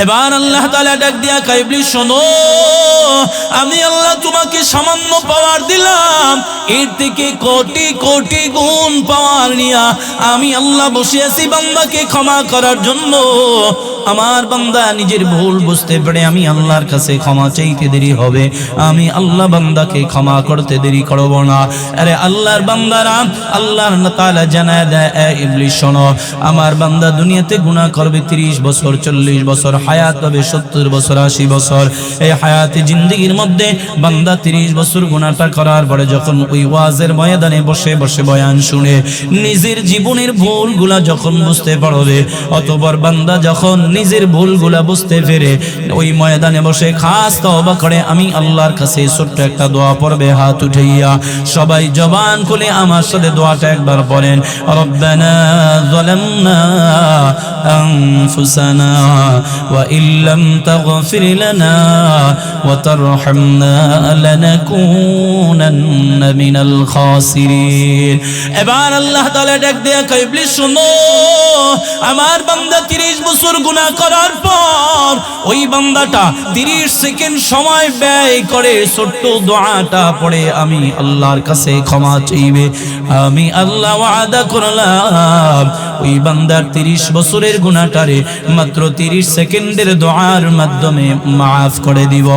এবার আল্লাহ তাআলা ডাক দিয়া কয় ইবলিস শোনো, আমি আল্লাহ তোমাকে সামান্য পাওয়ার দিলাম, এর থেকে কোটি কোটি গুণ পাওয়ার নিয়া আমি আল্লাহ বসে আছি বান্দাকে ক্ষমা করার জন্য। আমার বান্দা নিজের ভুল বুঝতে পেরে আমি আল্লাহর কাছে ক্ষমা চাইতে দেরি হবে, আমি আল্লাহ বান্দাকে ক্ষমা করতে দেরি করব না। আরে আল্লাহর বান্দারা, আল্লাহ তাআলা জানায় দেয়, ইবলিস শোনো, আমার বান্দা দুনিয়াতে গুনাহ করবে 30 বছর, 40 বছর, হায়াত হবে 70 বছর, 80 বছর। এই হায়াতে জিন্দেগির মধ্যে বান্দা 30 বছর গুনাহটা করার পরে যখন ওই ওয়াজের ময়দানে বসে বসে বয়ান শুনে নিজের জীবনের ভুলগুলা যখন বুঝতে পারবে, অতঃপর বান্দা যখন নিজের ভুলগুলা বুঝতে পেরে ওই ময়দানে বসে খাস তওবা করে আমি আল্লাহর কাছে ছোট্ট একটা দোয়া পড়বে, হাত উঠাইয়া সবাই জবান খুলে আমার সাথে দোয়াটা একবার পড়েন। রব্বানা যালামনা আনফুসানা ওয়া ইল্লাম তাগফির লানা ওয়া তারহামনা লানাকুনান্না মিনাল খাসিরিন। এবার আল্লাহ তাআলা ডাক দিয়া কয় ইবলিস শোনো, আমার বান্দা 30 বছর গুনাহ করার পর ওই বান্দাটা 30 সেকেন্ড সময় ব্যয় করে ছোট্ট দোয়াটা পড়ে আমি আল্লাহর কাছে ক্ষমা চাইবে, আমি আল্লাহ ওয়াদা করলাম ওই বান্দার 30 বছরের গুনাহটারে মাত্র 30 সেকেন্ডের দোয়ার মাধ্যমে মাফ করে দিব।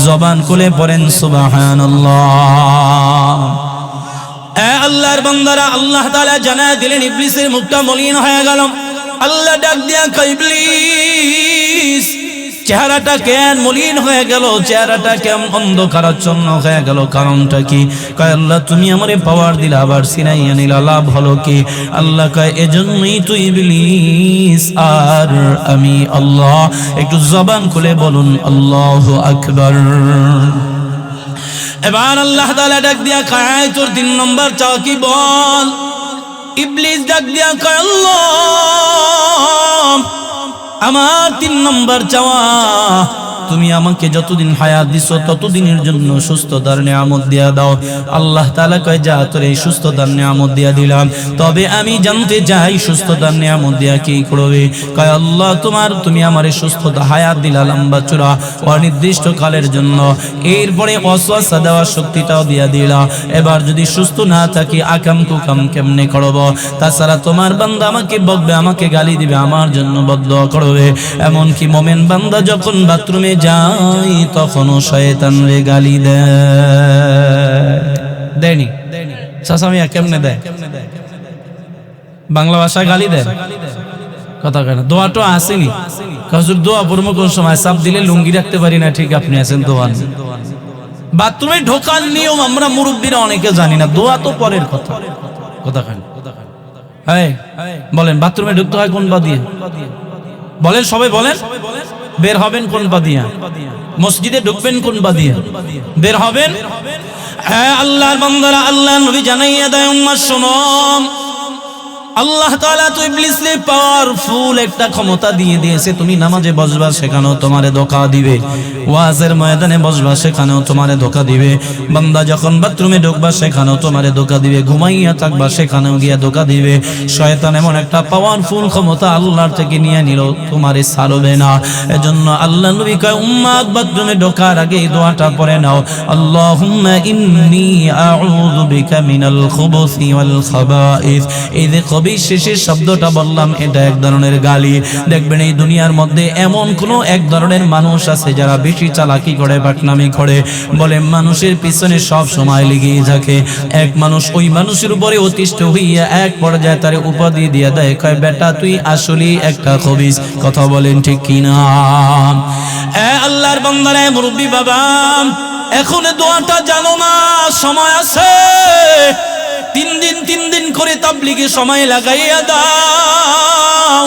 জবান খুলে পড়েন সুবহানাল্লাহ। আল্লাহর বান্দারা, আল্লাহ তাআলা জানায় দিলেন ইবলিসের মুখটা মলিন হয়ে গেল। আল্লাহ ডাক দিয়া কয় ইবলিস, চেহারাটা কেন মলিন হয়ে গেল, চেহারাটা কেমন অন্ধকারাচ্ছন্ন হয়ে গেল, কারণটা কি? কয় আল্লাহ তুমি আমারে পাওয়ার দিলা আবার সিনাইয়া নিলা, লাভ হলো কি? আল্লাহ কয় এজন্যই তুই ইবলিস আর আমি আল্লাহ। একটু জবান খুলে বলুন আল্লাহু আকবার। এবার আল্লাহ তাআলা ডাক দিয়া কয় তোর 3 নম্বর চাও কি বল। ইবলিস ডাক দিয়া কয় আল্লাহ আমার 3 নম্বর চাওয়া, তুমি আমাকে যতদিন হায়াত দিছো ততদিনের জন্য সুস্থতার নিয়ামত দিয়া দাও। আল্লাহ তাআলা কয় যা তোর এই সুস্থতার নিয়ামত দিয়া দিলাম, তবে আমি জানতে চাই সুস্থতার নিয়ামত দিয়া কি করবে? কয় আল্লাহ তুমি আমার এই সুস্থতা হায়াত দিলা লম্বা চূড়া অনির্দিষ্ট কালের জন্য, এরপরে ওয়াসওয়াসা দেওয়ার শক্তিটাও দিয়া দিলা। এবার যদি সুস্থ না থাকি আকাম কুকাম কেমনে করব? তাছাড়া তোমার বান্দা আমাকে বকবে, আমাকে গালি দিবে, আমার জন্য বদদোয়া করবে। এমনকি মুমিন বান্দা যখন বাথরুমে যাই তখনও শয়তান রে গালি দেয়নি। চাচা মিয়া কেমনে দেয়? বাংলা ভাষায় গালি দেয়, কথা কয় না। দোয়াটা আসেনি, হুজুর দোয়া পড়বো কোন সময়? চাপ দিলে লুঙ্গি রাখতে পারি না, ঠিক আপনি আছেন দোয়া। বাথরুমে ঢোকার নিয়ম আমরা মুরব্বীরা অনেকে জানি না, দোয়া তো পরের কথা, কথা কয় না। হ্যাঁ বলেন, বাথরুমে ঢুকতে হয় কোন পা দিয়ে? বলেন সবাই বলেন। বের হবেন কোন পা দিয়া? মসজিদে ঢুকবেন কোন পা দিয়া? বের হবেন। হ্যাঁ আল্লাহর বান্দারা, আল্লাহ নবী জানাইয়া দেয় উম্মাহ শোনো, আল্লাহ তাআলা তো ইবলিসকে পাওয়ারফুল একটা ক্ষমতা দিয়ে দিয়েছে। তুমি নামাজে বসবা সেখানেও তোমারে ধোঁকা দিবে, ওয়াজের ময়দানে বসবা সেখানেও তোমারে ধোঁকা দিবে, বান্দা যখন বাথরুমে ঢুকবা সেখানেও তোমারে ধোঁকা দিবে, ঘুমাইয়া থাকবা সেখানেও গিয়া ধোঁকা দিবে। শয়তান এমন একটা পাওয়ারফুল ক্ষমতা আল্লাহর থেকে নিয়ে নিল, তোমারে ছাড়বে না। এজন্য আল্লাহ নবী কয় উম্মাত বাথরুমে ঢোকার আগে এই দোয়াটা পড়ে নাও, আল্লাহুম্মা ইন্নী আউযু বিকা মিনাল খুবুসি ওয়াল খাবাইস। এই যে শেষের শব্দটা বললাম এটা এক ধরনের গালি। দেখবেন এই দুনিয়ার মধ্যে এমন কোন এক ধরনের মানুষ আছে যারা বেশি চালাকি করে, বাটনামি করে, বলে মানুষের পিছনে সব সময় লেগেই থাকে। এক মানুষ ওই মানুষের উপরে অতিষ্ঠ হইয়া এক পর্যায়ে তার উপাধি দিয়ে দেয়, কয় বেটা তুই আসলেই একটা খবিস। কথা বলেন ঠিক কিনা? আল্লাহর বান্দারা, মুরব্বী বাবা, এখন দোয়াটা জানো না, সময় আছে, 3 দিন করে তাবলীগে সময় লাগাইয়া দাও।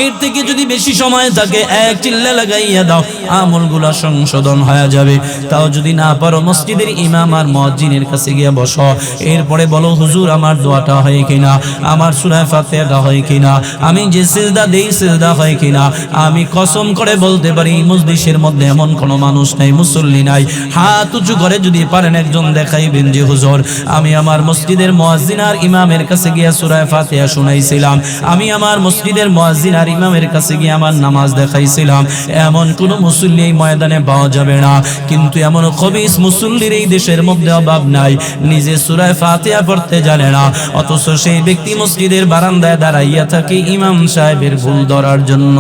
এর থেকে যদি বেশি সময় থাকে এক চিল্লা লাগাইয়া দাও, আমলগুলা সংশোধন হয়ে যাবে। তাও যদি না পারো মসজিদের ইমাম আর মুয়াজ্জিনের কাছে গিয়ে বসো, এরপরে বলো হুজুর আমার দোয়াটা হয় কিনা, আমার সূরা ফাতিহাটা হয় কিনা, আমি যে সিজদা দেই সিজদা হয় কিনা। আমি কসম করে বলতে পারি মজলিসের মধ্যে এমন কোনো মানুষ নাই, মুসল্লি নাই, হাত উঁচু করে যদি পারেন একজন দেখাইবেন যে হুজুর আমি আমার মসজিদের মুয়াজ্জিন আর ইমামের কাছে গিয়ে সূরা ফাতিহা শুনাইছিলাম, আমি আমার মসজিদের মুয়াজ্জিন আর ইমামের কাছে গিয়ে আমার নামাজ দেখাইছিলাম, এমন কোন মুসল্লি এই ময়দানে পাওয়া যাবে না। কিন্তু এমন খবিস মুসল্লির এই দেশের মধ্যে অভাব নাই, নিজে সূরা ফাতিহা পড়তে জানে না, অথচ সেই ব্যক্তি মসজিদের বারান্দায় দাঁড়াইয়া থাকে ইমাম সাহেবের ভুল ধরার জন্য।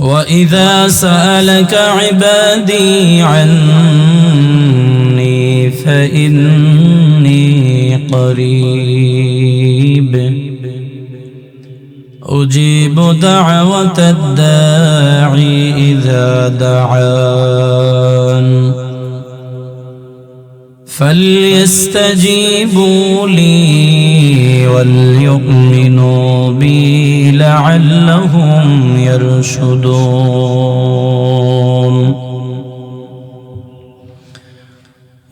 وَإِذَا سَأَلَكَ عِبَادِي عَنِّي فَإِنِّي قَرِيبٌ أُجِيبُ دَعْوَةَ الدَّاعِ إِذَا دَعَانِ فَلْيَسْتَجِيبُوا لِي وَلْيُؤْمِنُوا بِي لَعَلَّهُمْ يَرْشُدُونَ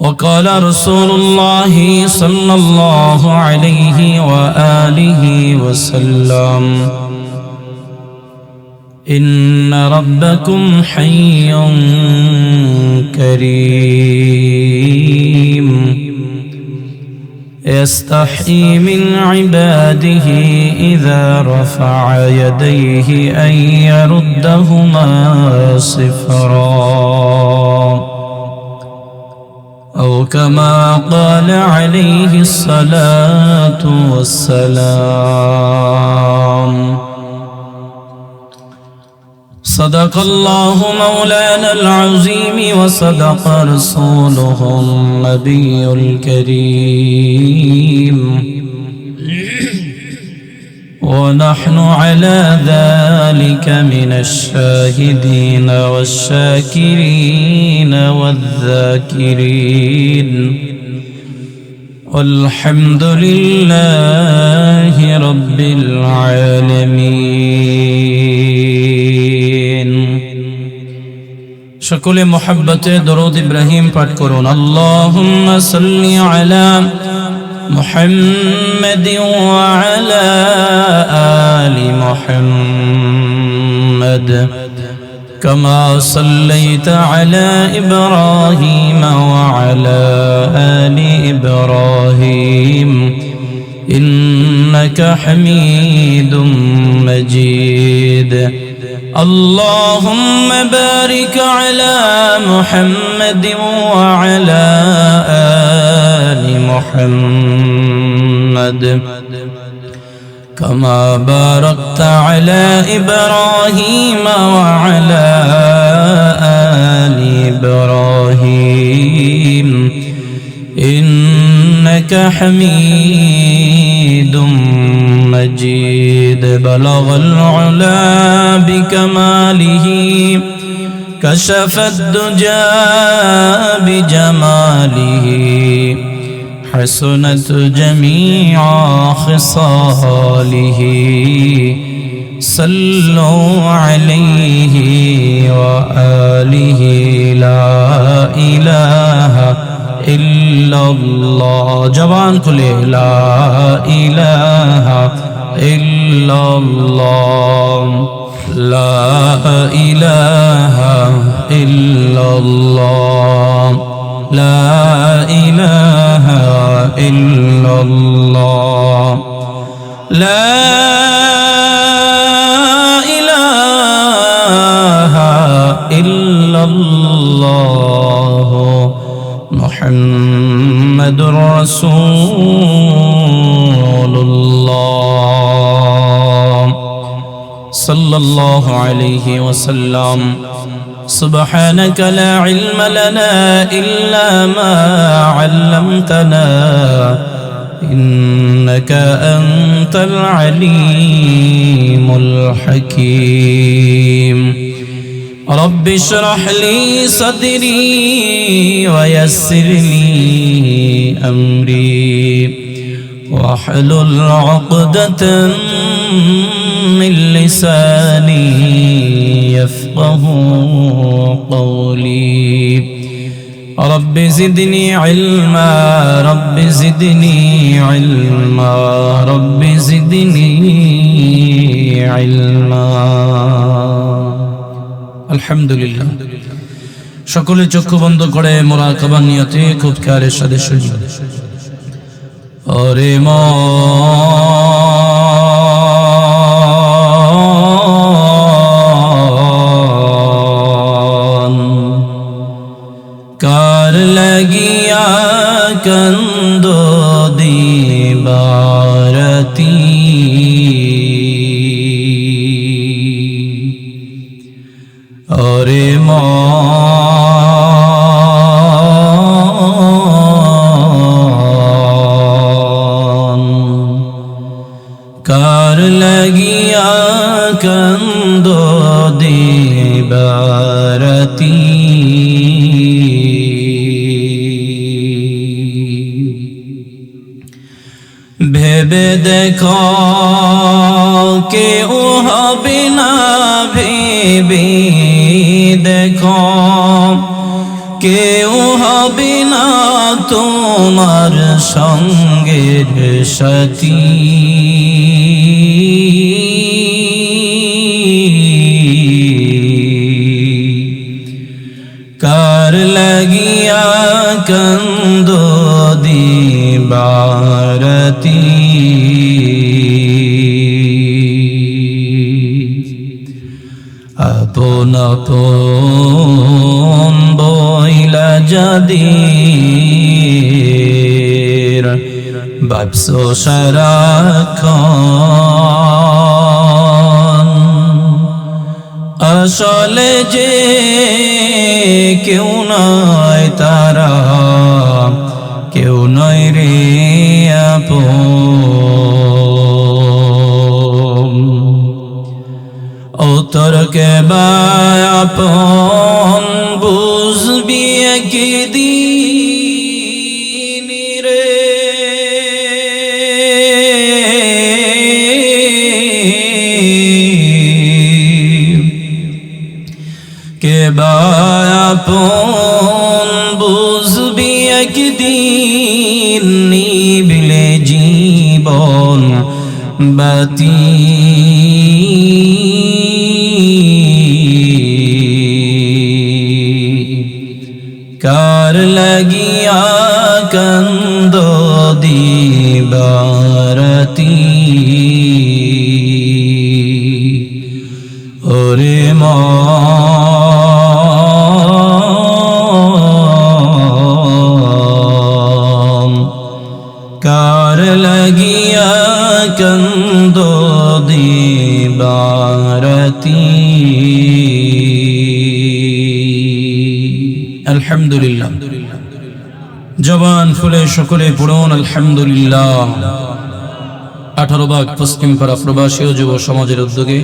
وقال رسول الله صلى الله عليه وآله وسلم إن ربكم حي كريم يستحيي من عباده إذا رفع يديه أن يردهما صفرا أو كما قال عليه الصلاة والسلام صدق الله مولانا العظيم وصدق رسوله النبي الكريم ونحن على ذلك من الشاهدين والشاكرين والذاكرين والحمد لله رب العالمين সকলে মোহাব্বতে দরুদ ইব্রাহিম পাঠ করুন। আল্লাহুম্মা সাল্লি আলা محمد وعلى آل محمد كما صليت على إبراهيم وعلى آل إبراهيم إنك حميد مجيد اللهم بارك على محمد وعلى آل محمد كما باركت على إبراهيم وعلى آل إبراهيم إنك حميد مجيد بلغ العلا بكماله كشف الدجى بجماله حسنت جميع خصاله صلوا عليه وآله لا إله إلا الله جوان كله لا إله إلا الله لا إله إلا الله لا إله إلا الله لا إله إلا الله محمد رسول الله صلى الله عليه وسلم سبحانك لا علم لنا إلا ما علمتنا إنك أنت العليم الحكيم رب اشرح لي صدري ويسر لي أمري واحلل عقدة من لساني يفقه قولي رب زدني علما رب زدني علما رب زدني علما الحمد لله সকলে চক্ষু বন্ধ করে মুরাকাবা নিয়তে খুব খেয়ালের সাথে শুনি। ওরে कंदो दीवारती और कार लगिया कंदो दीवारती भेबे देखो के ओ হবে না भेबे देखो কেউ হবে না তোমার সঙ্গের সাথী কার লাগিয়া কান্দো দিবারতি আপন আপন বইলা যাদের ভাবছো সারাক্ষণ আসলে যে কেউ নয় তারা কেউ নয় রে আপন ও তোর কে আপন বুঝবি একদিন রে কে আপন বুঝবি একদিন নিবিলে জীবন বাতি কার লাগিয়া কান্দো দিবারতি ওরে মন কার লাগিয়া কান্দো দিবারতি আলহামদুলিল্লাহ জবান খুলে সকলে পড়ুন আলহামদুলিল্লাহ 18 ভাগ পশ্চিম পাড়া প্রবাসী ও যুব সমাজের উদ্যোগে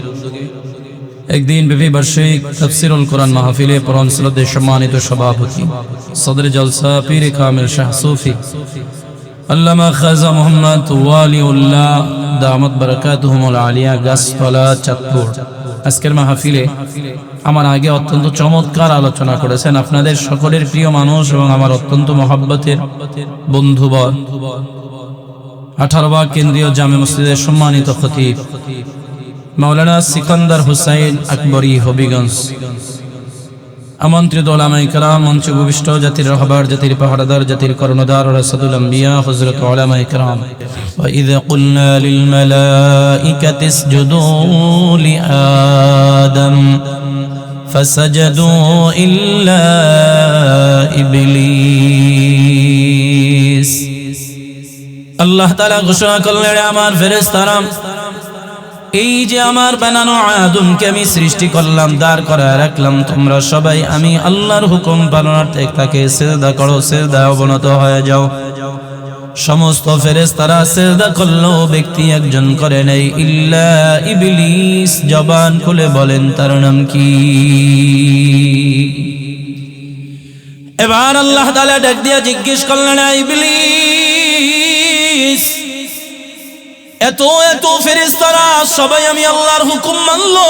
একদিন ব্যাপী বার্ষিক তাফসীরুল কোরআন মাহফিলে পরম শ্রদ্ধেয় সম্মানিত সভাপতি সদর জলসা পীর কামিল শাহ সুফি আল্লামা খাজা মোহাম্মদ ওয়ালিউল্লাহ দামাত বারাকাতুহুমুল আলিয়া গাছতলা চাঁদপুর আজকের মাহফিলে আমার আগে অত্যন্ত চমৎকার আলোচনা করেছেন আপনাদের সকলের প্রিয় মানুষ এবং আমার অত্যন্ত মহব্বতের বন্ধুবর 18 ভাগ কেন্দ্রীয় জামে মসজিদের সম্মানিত খতিব মাওলানা সিকান্দার হুসাইন আকবরী হবিগঞ্জ আমন্ত্রিত উলামায়ে কেরাম মঞ্চে উপবিষ্ট জাতির রহবার জাতির পাহারাদার জাতির কর্ণধার রাসূলুল আম্বিয়া হযরত উলামায়ে কেরাম ওয়া ইযা কুলনা লিল মালাইকাতি ইসজুদু লি আদম ফাসাজাদু ইল্লা ইবলিস আল্লাহ তাআলা ঘোষণা করলেন আমার ফেরেশতারা এই যে আমার বানানো আদমকে আমি সৃষ্টি করলাম দাঁড় করায় রাখলাম তোমরা সবাই আমি আল্লাহর হুকুম পালনার্থে তাকে সিজদা করো সিজদায় অবনত হয়ে যাও সমস্ত ফেরেশতারা সিজদা করলো ব্যক্তি একজন করে নাই ইল্লা ইবলিস জবান খুলে বলেন তার নাম কি এবার আল্লাহ তাআলা ডাক দিয়া জিজ্ঞেস করলেন ইবলিস এত এত ফেরেশতারা সবাই আমি আল্লাহর হুকুম মানলো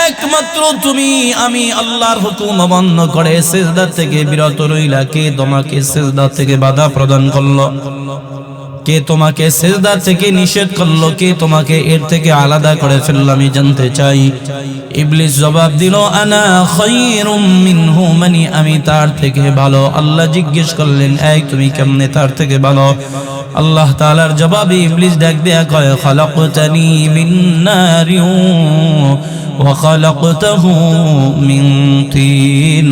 একমাত্র তুমি আমি আল্লাহর হুকুম অমান্য করে সিজদা থেকে বিরত রইলা কে তোমাকে সিজদা থেকে বাধা প্রদান করলো কে তোমাকে সিজদা থেকে নিষেধ করলো কে তোমাকে এর থেকে আলাদা করে ফেললো আমি জানতে চাই ইবলিস জবাব দিল আনা খায়রুম মিনহু মানে আমি তার থেকে ভালো আল্লাহ জিজ্ঞেস করলেন এই তুমি কেমনে তার থেকে ভালো আল্লাহ তাআলার জবাবে ইবলিস ডাক দেয়া কয় খালাকতানি মিন নারিন ওয়া খালাকতাহু মিন তিন।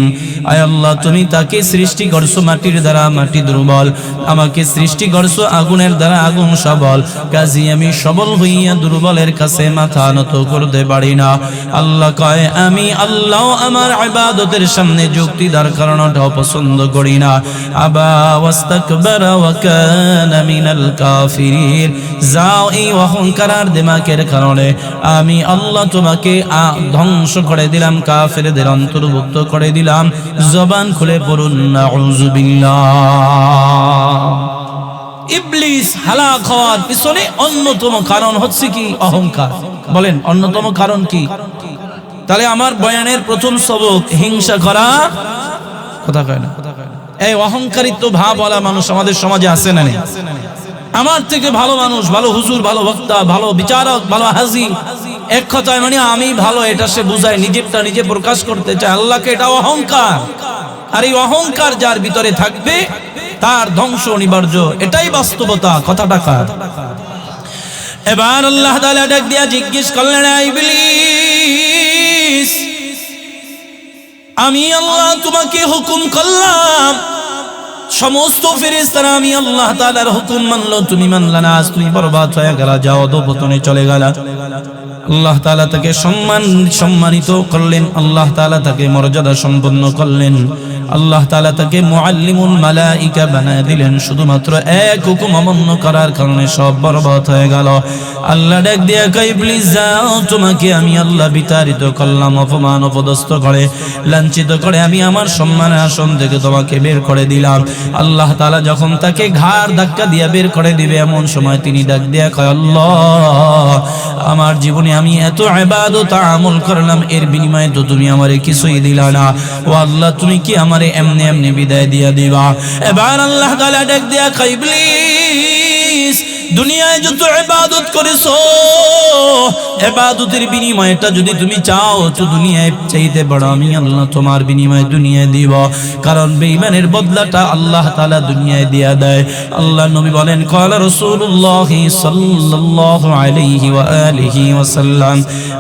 আয় আল্লাহ, তুমি তাকে সৃষ্টি করছো মাটির দ্বারা, মাটি দুর্বল, আমাকে সৃষ্টি করছো আগুনের দ্বারা, আগুন সবল, কাজী আমি সবল হইয়া দুর্বলের কাছে মাথা নত করতে পারি না। আল্লাহ কয় আমি আল্লাহ আমার ইবাদতের সামনে যুক্তি দাঁড় করানোটাও পছন্দ করি না। আবা ওয়াস্তাকবারা ওয়া কানা মিনাল কাফিরিন। যাও, এই অহংকার আর দিমাগের কারণে আমি আল্লাহ তোমাকে ধ্বংস করে দিলাম, কাফেরদের অন্তর্ভুক্ত করে দিলাম। জবান খুলে পড়ুন নাউযুবিল্লাহ। ইবলিস হালাক হওয়ার পিছনে অন্যতম কারণ হচ্ছে কি? অহংকার। বলেন অন্যতম কারণ কি? তাহলে আমার বয়ানের প্রথম সবক হিংসা করা, কথা কয় না, এই অহংকারিত্ব ভাবওয়ালা মানুষ আমাদের সমাজে আছে না নেই? আমার থেকে ভালো মানুষ, ভালো হুজুর, ভালো বক্তা, ভালো বিচারক, ভালো হাজি, এক কথায় মানে আমি ভালো, এটা সে বুঝায়, নিজেরটা নিজে প্রকাশ করতে চায় আল্লাহকে, এটা অহংকার। আর এই অহংকার যার ভিতরে থাকবে তার ধ্বংস অনিবার্য, এটাই বাস্তবতা। কথাটা কার? এবার আল্লাহ তাআলা ডাক দিয়া জিজ্ঞেস করলেন, ইবলিস আমি আল্লাহ তোমাকে হুকুম করলাম, সমস্ত ফেরেশতারা আমি আল্লাহ তাআলার হুকুম মানলো, তুমি মানলা না, আজ তুমি বরবাদ হয়ে গেলা, যাও অধঃপতনে চলে গেলা। আল্লাহ তাআলা তাকে সম্মানিত করলেন, আল্লাহ তাআলা তাকে মর্যাদা সম্পন্ন করলেন, আল্লাহ তাআলা তাকে মুআল্লিমুল মালাইকা বানায় দিলেন। শুধুমাত্র এক হুকুম অমান্য করার কারণে সব বরবাদ হয়ে গেল। আল্লাহ ডাক দিয়া কয়, ইবলিস যাও, তোমাকে আমি আল্লাহ বিতাড়িত করলাম, অপমান অপদস্থ করে লাঞ্ছিত করে আমি আমার সম্মানের আসন থেকে তোমাকে বের করে দিলাম। আল্লাহ তাআলা যখন তাকে ঘাড় ধাক্কা দিয়া বের করে দিবে, এমন সময় তিনি ডাক দিয়া কয়, আল্লাহ আমার জীবনে আমি এত ইবাদত আমল করলাম, এর বিনিময়ে তো তুমি আমারে কিছুই দিলা না। ও আল্লাহ, তুমি কি আমারে এমনি এমনি বিদায় দিয়া দিবা? এবার আল্লাহ তাআলা ডাক দিয়া কয়, ইবলিস দুনিয়ায় যত ইবাদত করেছো, ইবাদতের বিনিময়টা যদি তুমি চাও তো দুনিয়ায় চাইতে বড় আমি আল্লাহ তোমার বিনিময়ে দুনিয়ায় দিব। কারণ বেঈমানের বদলাটা আল্লাহ তাআলা দুনিয়ায় দিয়া দেয়। আল্লাহ নবী বলেন, ক্বালা রাসূলুল্লাহ সাল্লাল্লাহু আলাইহি ওয়া আলিহি ওয়াসাল্লাম,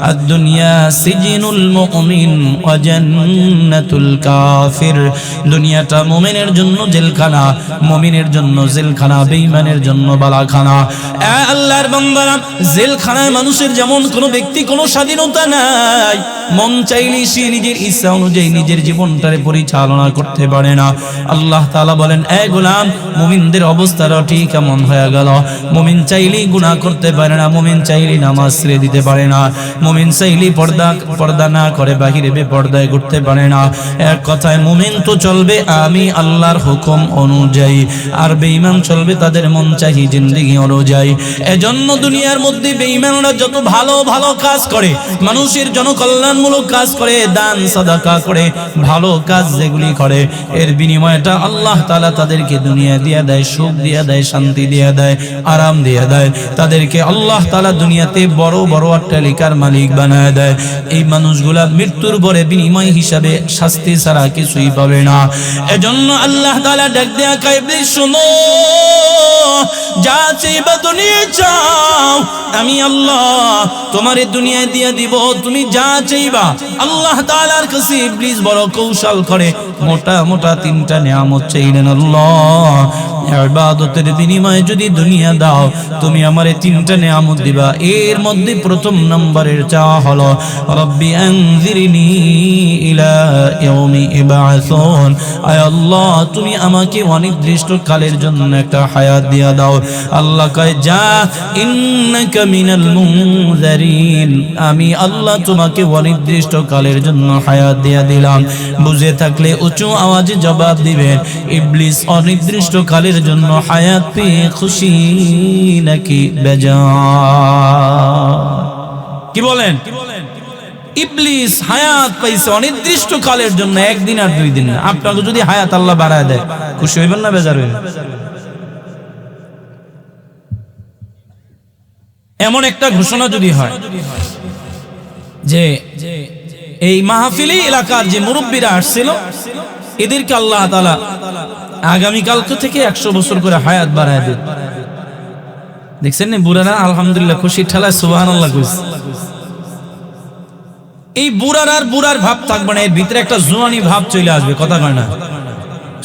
আদ-দুনিয়া সিজনুল মুমিন ওয়া জান্নাতুল কাফির। দুনিয়াটা মুমিনের জন্য জেলখানা, মুমিনের জন্য জেলখানা, বেঈমানের জন্য বালাখানা। আল্লাহর বান্দারা, জেলখানায় মানুষের যেমন কোনো ব্যক্তি কোনো স্বাধীনতা নাই, মন চাইলে সে নিজের ইচ্ছা অনুযায়ী নিজের জীবনটারে পরিচালনা করতে পারে না। আল্লাহ তাআলা বলেন, এ গোলাম, মুমিনদের অবস্থাটা ঠিক এমন হয়ে গেল। মুমিন চাইলেই গুনাহ করতে পারে না, মুমিন চাইলেই নামাজ ছেড়ে দিতে পারে না, মুমিন চাইলেই পর্দা না করে বাহিরে বেপর্দায় ঘুরতে পারে না। এক কথায় মুমিন তো চলবে আমি আল্লাহর হুকুম অনুযায়ী, আর বেঈমান চলবে তাদের মন চাহি জিন্দেগি অনুযায়ী। এজন্য দুনিয়ার মধ্যে বেঈমানরা যত ভালো ভালো কাজ করে, মানুষের জনকল্যাণমূলক কাজ করে, দান সাদাকা করে, ভালো কাজ যেগুলি করে, এর বিনিময়টা আল্লাহ তাআলা তাদেরকে দুনিয়া দিয়ে দেয়, সুখ দিয়ে দেয়, শান্তি দিয়ে দেয়, আরাম দিয়ে দেয়। তাদেরকে আল্লাহ তাআলা দুনিয়াতে বড় বড় অট্টালিকার মালিক বানায় দেয়। এই মানুষগুলা মৃত্যুর পরে বিনিময় হিসাবে শাস্তি ছাড়া কিছুই পাবে না। এজন্য আল্লাহ তাআলা ডাক দেয়া কয়, ইবলিস শোনো, যা চাইবা দুনিয়া চাও, আমি আল্লাহ তোমারে দুনিয়ায় দিয়ে দিব, তুমি যা চাইবা। আল্লাহ তাআলার কাছে ইবলিস বড় কৌশল করে, মোটা মোটা তিনটা নিয়ামত চাইলেন, আল্লাহ ইবাদতের বিনিময়ে যদি দুনিয়া দাও তুমি আমারে তিনটা নিয়ামত দিবা। এর মধ্যে প্রথম নম্বরের চাওয়া হলো, রব্বি আনজিরনি ইলা ইয়াউমি ইবআসুন, আয় আল্লাহ তুমি আমাকে অনির্দিষ্ট কালের জন্য একটা হায়াত দিয়া দাও। আল্লাহ কয়, যা, ইন্নাকা মিনাল মুনজারিন, আমি আল্লাহ তোমাকে অনির্দিষ্ট কালের জন্য হায়াত দিয়া দিলাম। বুঝে থাকলে উঁচু আওয়াজে জবাব দিবেন, ইবলিস অনির্দিষ্ট কালের জন্য হায়াত পেয়ে খুশি নাকি বেজার? কি বলেন? ইবলিস হায়াত পাইছে অনির্দিষ্ট কালের জন্য, একদিন আর দুই দিন না। আপনাকে যদি হায়াত আল্লাহ বাড়ায় দেয়, খুশি হইবেন না বেজার হইবেন? এমন একটা ঘোষণা যদি হয় যে এই মাহফিলি এলাকার যে মুরব্বীরা আসছিল, এদেরকে আল্লাহ তাআলা আগামীকাল থেকে 100 বছর করে হায়াত বাড়ায় দেন, দেখছেন না বুড়ারা আলহামদুলিল্লাহ খুশি ঠেলায় সুবহানাল্লাহ কইছে। এই বুড়ার আর বুড়ার ভাব থাকবে না, এর ভিতরে একটা জোয়ানি ভাব চলে আসবে। কথা কয় না?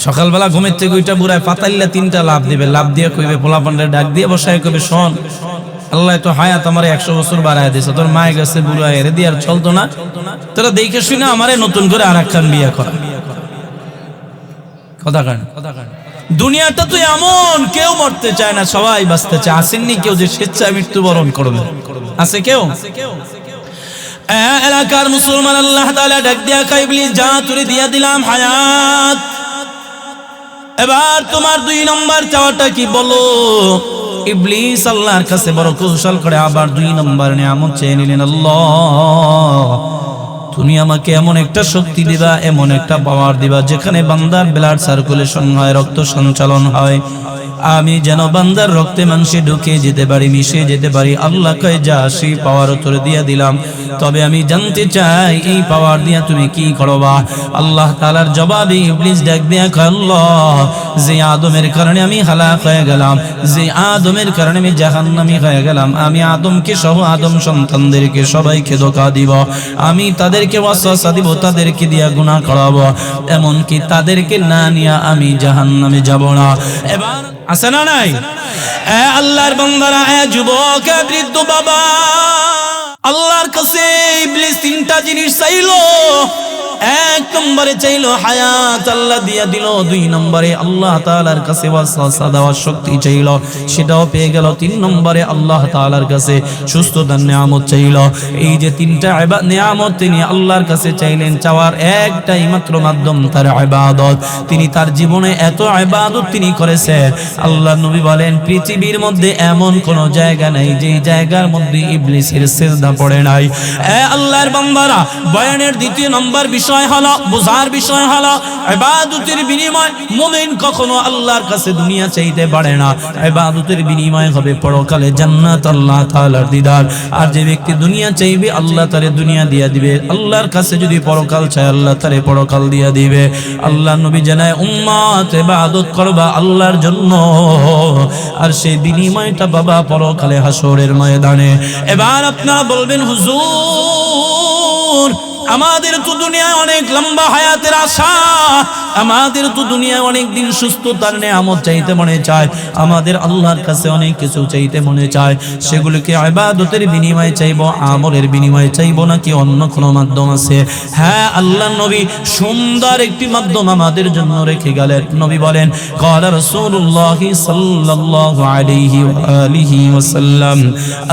সকালবেলা ঘুমের থেকে ওইটা বুড়ায় পাতাইল্লা 3টা লাভ দিবে, লাভ দিয়ে কইবে পোলাপানরে ডাক দিয়ে বসায় কইবে, শোন আল্লাহ তো হায়াত আমারে 100 বছর বাড়ায় দিয়েছে, তোর মায়ে গেছে বুড়া এর দিয়ে আর চলতো না, তোরা দেখে শুনে আমারে নতুন করে আরেকখান বিয়ে করা। কথা কয় না? দুনিয়াটা তো এমন, কেউ মরতে চায় না, সবাই বাঁচতে চায়। আসেননি কেউ যে স্বেচ্ছায় মৃত্যুবরণ করবে? আছে কেউ? এলাকার মুসলমান আল্লাহ তাআলা ডাক দিয়া কয়, ইবলিস যা তুই দিয়া দিলাম হায়াত, এবার তোমার 2 নম্বর চাওয়াটা কি বলো? ইবলিস আল্লাহর কাছে বড় কৌশল করে আবার 2 নম্বর নিয়ামত চেয়ে নিলেন। আল্লাহ তুমি আমাকে এমন একটা শক্তি দিবা, এমন একটা পাওয়ার দিবা যেখানে বান্দার ব্লাড সার্কুলেশন হয়, রক্ত সঞ্চালন হয়, আমি যেন বান্দার রক্তে মাংসে ঢুকে যেতে পারি, মিশে যেতে পারি। আল্লাহ কয় যা, সেই পাওয়ার তোরে দিয়ে দিলাম, তবে আমি জানতে চাই এই পাওয়ার দিয়া তুমি কি করবা? আল্লাহ তাআলার জবাবে ইবলিস ডাক দিয়া কয়, আল্লাহ যে আদমের কারণে আমি হালাক হয়ে গেলাম, যে আদমের কারণে আমি জাহান্নামী হয়ে গেলাম, আমি আদমকে সহ আদম সন্তানদেরকে সবাইকে ধোঁকা দিব, আমি তাদেরকে ওয়াসওয়াসা দিব, তাদেরকে দিয়া গুনাহ করাবো, এমনকি তাদেরকে না নিয়ে আমি জাহান্নামে যাব না। এবার আছে না নাই? আল্লাহর বান্দারা, যুবক, বৃদ্ধ বাবা, আল্লাহর কাছে ইবলিস 3টা জিনিস চাইলো। 1 নম্বরে চাইলো হায়াত, আল্লাহ দিয়া দিল। 2 নম্বরে আল্লাহ তাআলার কাছে ওয়াসওয়াসা দেওয়ার শক্তি চাইলো, সেটাও পেয়ে গেল। 3 নম্বরে আল্লাহ তাআলার কাছে সুস্থতার নিয়ামত চাইলো। এই যে 3টা নিয়ামত তিনি আল্লাহর কাছে চাইলেন, চাওয়ার একটাই মাত্র মাধ্যম তার ইবাদত। তিনি তার জীবনে এত ইবাদত তিনি করেছেন, আল্লাহর নবী বলেন পৃথিবীর মধ্যে এমন কোন জায়গা নাই যে জায়গার মধ্যে ইবলিসের সিজদা পড়ে নাই। আল্লাহর বান্দারা, বয়ানের 2 নম্বর বিষয় হলো, বুঝার বিষয় হলো, ইবাদতের বিনিময় মুমিন কখনো আল্লাহর কাছে দুনিয়া চাইতে পারে না। ইবাদতের বিনিময় হবে পরকালে জান্নাত, আল্লাহ তাআলার দিদার। আর যে ব্যক্তি দুনিয়া চাইবে, আল্লাহ তারে দুনিয়া দিয়া দিবে। আল্লাহর কাছে যদি পরকাল চায়, আল্লাহ তারে পরকাল দিয়া দিবে। আল্লাহ নবী জানায়, উম্মত ইবাদত করবা আল্লাহর জন্য, আর সেই বিনিময়টা বাবা পরকালে হাসরের ময়দানে। এবার আপনারা বলবেন, হুজুর আমাদের তো দুনিয়ায় অনেক লম্বা হায়াতের আশা, আমাদের তো দুনিয়ায় অনেক দিন সুস্থতার নিয়ামত চাইতে মনে চায়, আমাদের আল্লাহর কাছে অনেক কিছু চাইতে মনে চায়, সেগুলোকে ইবাদতের বিনিময়ে চাইবো, আমলের বিনিময়ে চাইবো, নাকি অন্য কোনো মাধ্যম আছে? হ্যাঁ, আল্লাহর নবী সুন্দর একটি মাধ্যম আমাদের জন্য রেখে গেলেন। নবী বলেন, ক্বালা রাসূলুল্লাহ সাল্লাল্লাহু আলাইহি ওয়া আলিহি ওয়াসাল্লাম,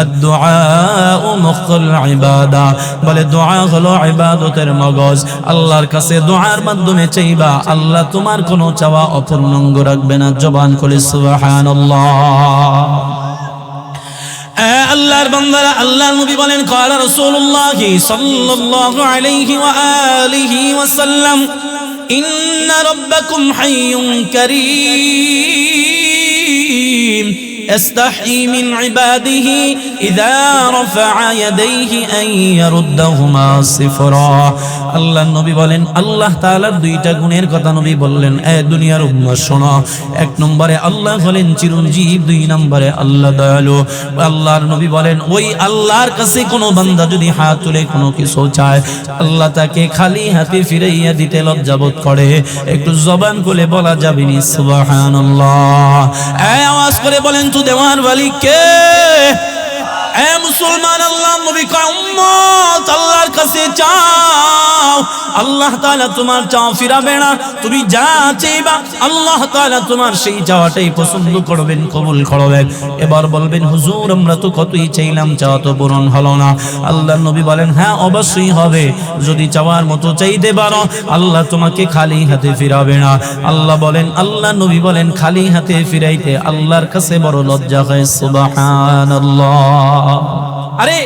আদ-দুআউ মুখুল ইবাদা, বলে দোয়া হলো ইবাদতের মগজ। আল্লাহর কাছে দোয়ার মাধ্যমে চাইবা, আল্লাহ তোমার কোনো চাওয়া অপূর্ণাঙ্গ রাখবে না। জবান খুলে সুবহানাল্লাহ। আল্লাহর বান্দারা, আল্লাহর নবী বলেন, ক্বালা রাসূলুল্লাহ সাল্লাল্লাহু আলাইহি ওয়া আলিহি ওয়াসাল্লাম, ইন্না রাব্বাকুম হাইয়ুন কারীম يستحي من عباده إذا رفع يديه أن يردهما صفرا। আল্লাহ নবী বলেন, আল্লাহ তাআলার 2টা গুণের কথা নবী বললেন। দুনিয়ার উম্মাহ শোনো, 1 নম্বরে আল্লাহ হলেন চিরঞ্জীব, 2 নম্বরে আল্লাহ দয়ালু। আল্লাহর নবী বলেন, ওই আল্লাহর কাছে কোনো বান্দা যদি হাত তুলে কোনো কিছু চায়, আল্লাহ তাকে খালি হাতে ফিরাইয়া দিতে লজ্জাবোধ করে। একটু জবান খুলে বলা যাবে নি সুবহানাল্লাহ? আওয়াজ করে বলেন তো, দেওয়ার ওয়ালি কে? মুসলমান, আল্লাহ নবী কয়, উম্মত আল্লাহর কাছে চাও, আল্লাহ তাআলা তোমার চাওয়া ফিরাবে না। তুমি যা চাইবা, আল্লাহ তাআলা তোমার সেই চাওয়াটাই পছন্দ করবেন, কবুল করবেন। এবার বলবেন, হুজুর আমরা তো কতই চাইলাম, চাওয়া তো পূরণ হলো না। আল্লাহ নবী বলেন, হ্যাঁ অবশ্যই হবে, যদি চাওয়ার মতো চাইতে পারো, আল্লাহ তোমাকে খালি হাতে ফিরাবে না। আল্লাহ বলেন, আল্লাহ নবী বলেন, খালি হাতে ফিরাইতে আল্লাহর কাছে বড় লজ্জা হয়। সুবহানাল্লাহ। আরে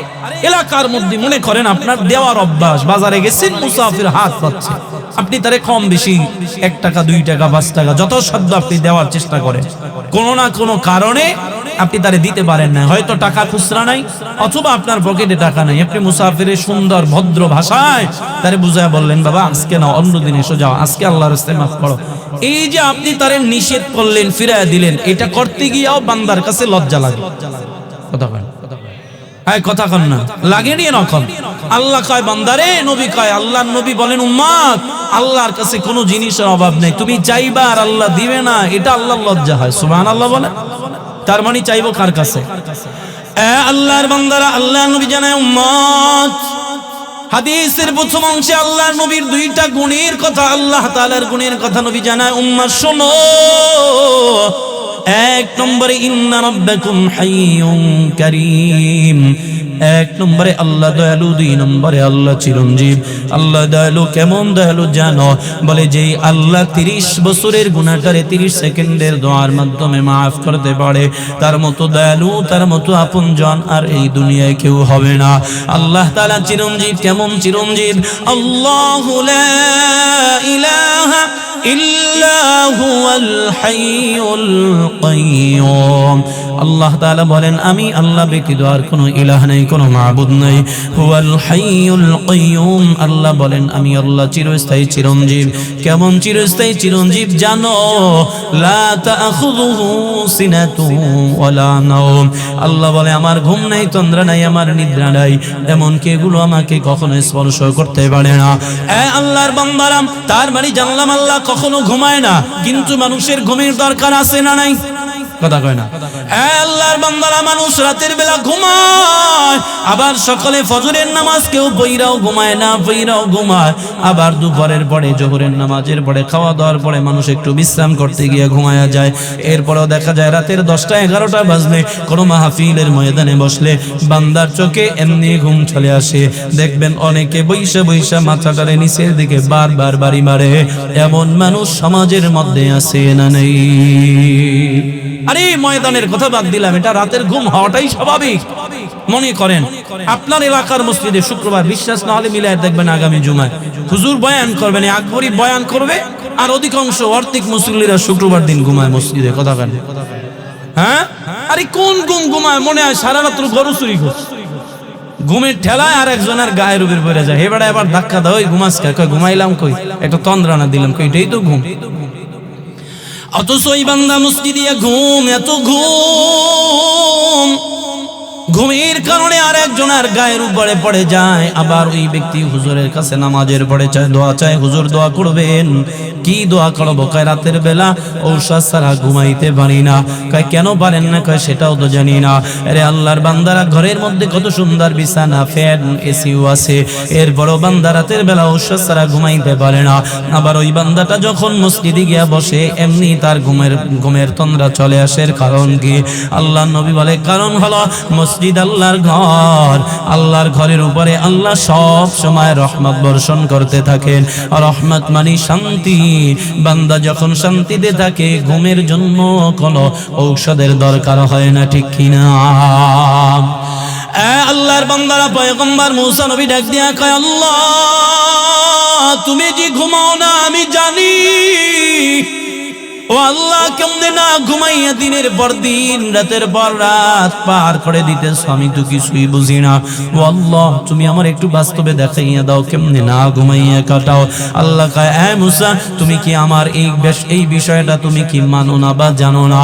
এলাকার মধ্যে মনে করেন আপনার দেওয়ার অভ্যাস, বাজারে গেছেন, মুসাফির হাত পাচ্ছে, আপনি তারে কম বেশি 1 টাকা 2 টাকা 5 টাকা যত সাধ্য আপনি দেওয়ার চেষ্টা করেন। কোনো না কোনো কারণে আপনি তারে দিতে পারেন না, হয়তো টাকা খুচরা নাই অথবা আপনার পকেটে টাকা নাই, আপনি মুসাফিরের সুন্দর ভদ্র ভাষায় তারে বুঝায় বললেন বাবা আজকে না অন্য দিন এসো, যাও আজকে আল্লাহর রাস্তায় মাফ করো। এই যে আপনি তারে নিষেধ করলেন, ফিরায় দিলেন, এটা করতে গিয়েও বান্দার কাছে লজ্জা লাগে। কথা কয় হ্যাঁ, কথা কন না, লাগেনি এরকম। আল্লাহ কয় বান্দারে, নবী কয়, আল্লাহর নবী বলেন উম্মত আল্লাহর কাছে কোনো জিনিসের অভাব নেই, তুমি চাইবা আর আল্লাহ দিবে না, এটা আল্লাহর লজ্জা হয়। সুবহানাল্লাহ বলে। তার মানে চাইবো কার কাছে? আল্লাহর বান্দারা, আল্লাহর নবী জানায় উম্মত, হাদিসের প্রথম অংশে আল্লাহর নবীর দুইটা গুণের কথা, আল্লাহ তাআলার গুণের কথা নবী জানায় উম্মত শোনো। এক নম্বরে ইন্না রাব্বাকুম হাইয়ুন কারীম, এক নম্বরে আল্লাহ দয়ালু, দুই নম্বরে আল্লাহ চিরঞ্জীব। আল্লাহ দয়ালু, কেমন দয়ালু জানো? বলে যে আল্লাহ 30 বছরের গুনাহটারে 30 সেকেন্ডের দোয়ার মাধ্যমে মাফ করতে পারে, তার মতো দয়ালু, তার মতো আপনজন আর এই দুনিয়ায় কেউ হবে না। আল্লাহ তাআলা চিরঞ্জীব। কেমন চিরঞ্জীব? আল্লাহু লা ইলাহা ইল্লা হুয়াল হাইয়ুল কাইয়্যুম। আল্লাহ তাআলা বলেন আমি আল্লাহ ব্যতীত আর কোনো ইলাহ নাই, কোনো মাবুদ নাই। হুয়াল হাইয়ুল কাইয়্যুম, আল্লাহ বলেন আমি আল্লাহ চিরস্থায়ী চিরঞ্জীব। কেমন চিরস্থায়ী চিরঞ্জীব জানো? লা তাখুযুহু সিনাতুন ওয়ালা নাওম, আল্লাহ বলে আমার ঘুম নাই, তন্দ্রা নাই, আমার নিদ্রা নাই, এমন কি এগুলো আমাকে কখনো স্পর্শ করতে পারে না। আল্লাহর বান্দারা, তার মানে জানলাম আল্লাহ কখনো ঘুমায় না, কিন্তু মানুষের ঘুমের দরকার আছে না নাই? কথা কয় না। আল্লাহর বান্দারা, মানুষ রাতের বেলা ঘুমায়, আবার সকালে ফজরের নামাজ কেউ পইরাও ঘুমায় না, পইরাও ঘুমায়, আবার দুপুরের পরে জোহরের নামাজের পরে খাওয়া দাওয়ার পরে মানুষ একটু বিশ্রাম করতে গিয়ে ঘুমায়া যায়। এরপরেও দেখা যায় রাতের 10টা 11টা বাজলে কোনো মাহফিলের ময়দানে বসলে বান্দার চোখে এমনি ঘুম চলে আসে। দেখবেন অনেকে বৈশা বৈশা মাথাটারে নিচের দিকে বারবার বাড়ি মারে। এমন মানুষ সমাজের মধ্যে আছে না নেই? আরে ময়দানের কথা বাদ দিলাম, এটা রাতের ঘুম হওয়াটাই স্বাভাবিক। মনে করেন আপনার এলাকার মসজিদে শুক্রবার, বিশ্বাস না হলে মিলায় দেখবেন আগামী জুমায় হুজুর বয়ান করবেন, আকবরী বয়ান করবে, আর অধিকাংশ অর্থিক মুসল্লিরা শুক্রবার দিন ঘুমায় মসজিদে। কথা কেন? হ্যাঁ, আরে কোন ঘুম ঘুমায়? মনে হয় সারা রাত্র গরু চুরি করছে, ঘুমের ঠেলায় আর একজনের গায়ের উপর পড়ে যায়। হেবাড়া এবার ধাক্কা দাও, ঘুমাস কই? ঘুমাইলাম কই, একটা তন্দ্রানা দিলাম কই, এটাই তো ঘুম। অথচ ওই বান্দা মসজিদে ঘুম, এত ঘুম, ঘুমের কারণে আর একজনের গায়ের উপরে পড়ে যায়। আবার ওই ব্যক্তি হুজুরের কাছে নামাজের পড়ে চায়, দোয়া চায়, হুজুর দোয়া করবেন। কি দোয়া করবো? কয় রাতের বেলা ঔষধ ছাড়া ঘুমাইতে পারি না। কয় কেন পারেন না? কয় সেটাও তো জানি না। আরে আল্লাহর বান্দারা, ঘরের মধ্যে কত সুন্দর বিছানা, ফ্যান, এসিও আছে, এরপরও বান্দা রাতের বেলা ঔষধ ছাড়া ঘুমাইতে পারে না। আবার ওই বান্দাটা যখন মসজিদে গিয়া বসে, এমনি তার ঘুমের তন্দ্রা চলে আসে। কারণ কি? আল্লাহর নবী বলে কারণ হলো মসজিদ আল্লাহর ঘর, আল্লাহর ঘরের উপরে আল্লাহ সব সময় রহমত বর্ষণ করতে থাকেন। রহমত মানে শান্তি। বান্দা যখন শান্তিতে থাকে, ঘুমের জন্য কোনো ঔষধের দরকার হয় না, ঠিক কিনা? আল্লাহর বান্দারা, পয়গম্বর মুসা নবী ডাক দিয়া কয় আল্লাহ তুমি যে ঘুমাও না আমি জানি। ও আল্লাহ, কেমনে না ঘুমাইয়া দিনের পর দিন, রাতের পর রাত পার করে দিতেছ, আমি তো কিছুই বুঝি না। ও আল্লাহ, তুমি আমার একটু বাস্তবে দেখাইয়া দাও কেমনে না ঘুমাইয়া কাটাও। আল্লাহ কয় মুসা, তুমি কি আমার এই বিষয়টা তুমি কি মানো না বা জানো না?